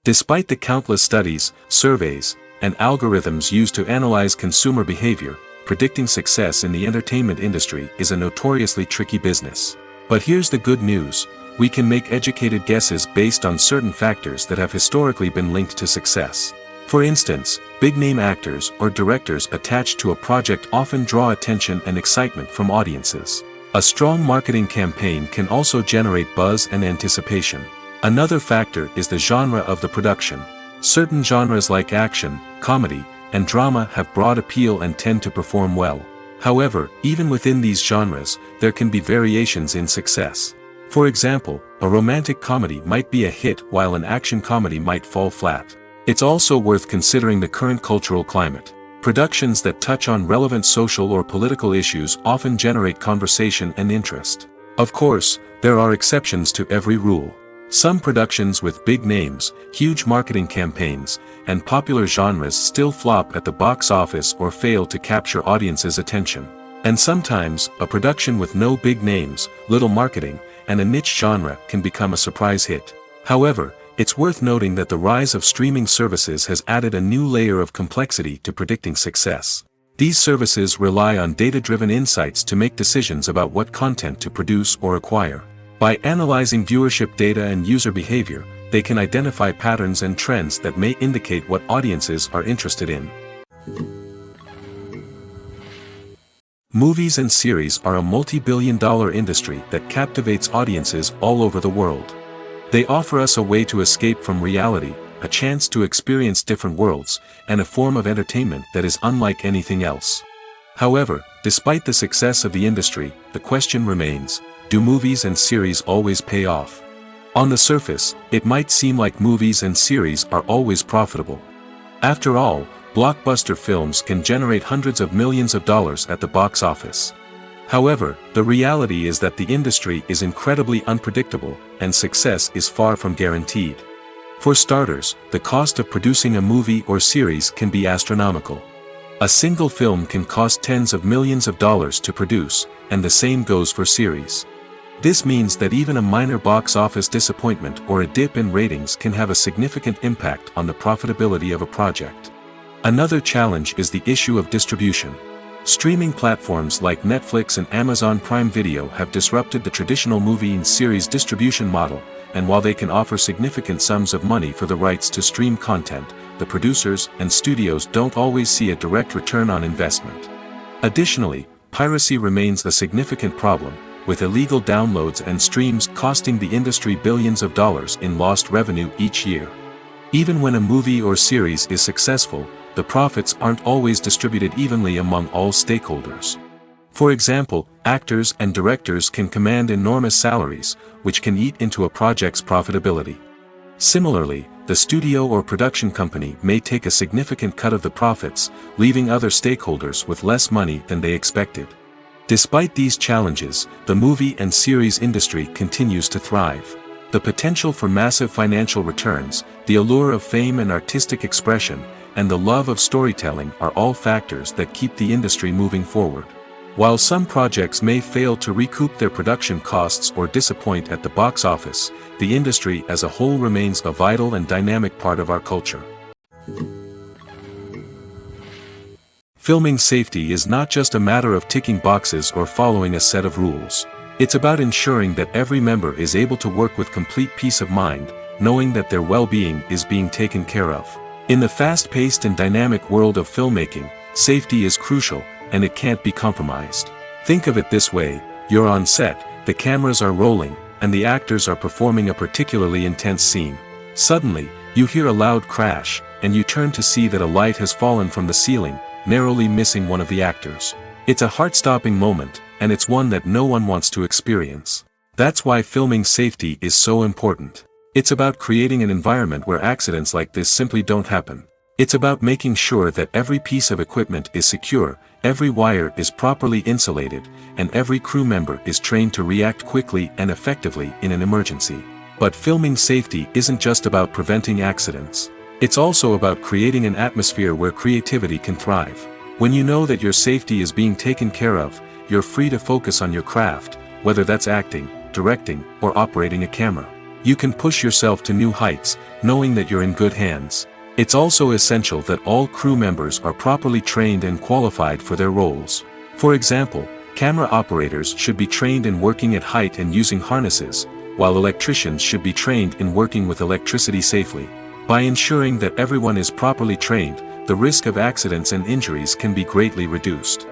Despite the countless studies, surveys, and algorithms used to analyze consumer behavior, predicting success in the entertainment industry is a notoriously tricky business. But here's the good news: we can make educated guesses based on certain factors that have historically been linked to success. For instance, big-name actors or directors attached to a project often draw attention and excitement from audiences. A strong marketing campaign can also generate buzz and anticipation. Another factor is the genre of the production. Certain genres like action, comedy, and drama have broad appeal and tend to perform well. However, even within these genres, there can be variations in success. For example, a romantic comedy might be a hit while an action comedy might fall flat. It's also worth considering the current cultural climate. Productions that touch on relevant social or political issues often generate conversation and interest. Of course, there are exceptions to every rule. Some productions with big names, huge marketing campaigns, and popular genres still flop at the box office or fail to capture audiences' attention. And sometimes, a production with no big names, little marketing, and a niche genre can become a surprise hit. However, it's worth noting that the rise of streaming services has added a new layer of complexity to predicting success. These services rely on data-driven insights to make decisions about what content to produce or acquire. By analyzing viewership data and user behavior, they can identify patterns and trends that may indicate what audiences are interested in. Movies and series are a multi-billion-dollar industry that captivates audiences all over the world. They offer us a way to escape from reality, a chance to experience different worlds, and a form of entertainment that is unlike anything else. However, despite the success of the industry, the question remains: do movies and series always pay off? On the surface, it might seem like movies and series are always profitable. After all, blockbuster films can generate hundreds of millions of dollars at the box office. However, the reality is that the industry is incredibly unpredictable, and success is far from guaranteed. For starters, the cost of producing a movie or series can be astronomical. A single film can cost tens of millions of dollars to produce, and the same goes for series. This means that even a minor box office disappointment or a dip in ratings can have a significant impact on the profitability of a project. Another challenge is the issue of distribution. Streaming platforms like Netflix and Amazon Prime Video have disrupted the traditional movie and series distribution model, and while they can offer significant sums of money for the rights to stream content, the producers and studios don't always see a direct return on investment. Additionally, piracy remains a significant problem, with illegal downloads and streams costing the industry billions of dollars in lost revenue each year. Even when a movie or series is successful, the profits aren't always distributed evenly among all stakeholders. For example, actors and directors can command enormous salaries, which can eat into a project's profitability. Similarly, the studio or production company may take a significant cut of the profits, leaving other stakeholders with less money than they expected. Despite these challenges, the movie and series industry continues to thrive. The potential for massive financial returns, the allure of fame and artistic expression, and the love of storytelling are all factors that keep the industry moving forward. While some projects may fail to recoup their production costs or disappoint at the box office, the industry as a whole remains a vital and dynamic part of our culture. Filming safety is not just a matter of ticking boxes or following a set of rules. It's about ensuring that every member is able to work with complete peace of mind, knowing that their well-being is being taken care of. In the fast-paced and dynamic world of filmmaking, safety is crucial, and it can't be compromised. Think of it this way: you're on set, the cameras are rolling, and the actors are performing a particularly intense scene. Suddenly, you hear a loud crash, and you turn to see that a light has fallen from the ceiling, narrowly missing one of the actors. It's a heart-stopping moment, and it's one that no one wants to experience. That's why filming safety is so important. It's about creating an environment where accidents like this simply don't happen. It's about making sure that every piece of equipment is secure, every wire is properly insulated, and every crew member is trained to react quickly and effectively in an emergency. But filming safety isn't just about preventing accidents. It's also about creating an atmosphere where creativity can thrive. When you know that your safety is being taken care of, you're free to focus on your craft, whether that's acting, directing, or operating a camera. You can push yourself to new heights, knowing that you're in good hands. It's also essential that all crew members are properly trained and qualified for their roles. For example, camera operators should be trained in working at height and using harnesses, while electricians should be trained in working with electricity safely. By ensuring that everyone is properly trained, the risk of accidents and injuries can be greatly reduced.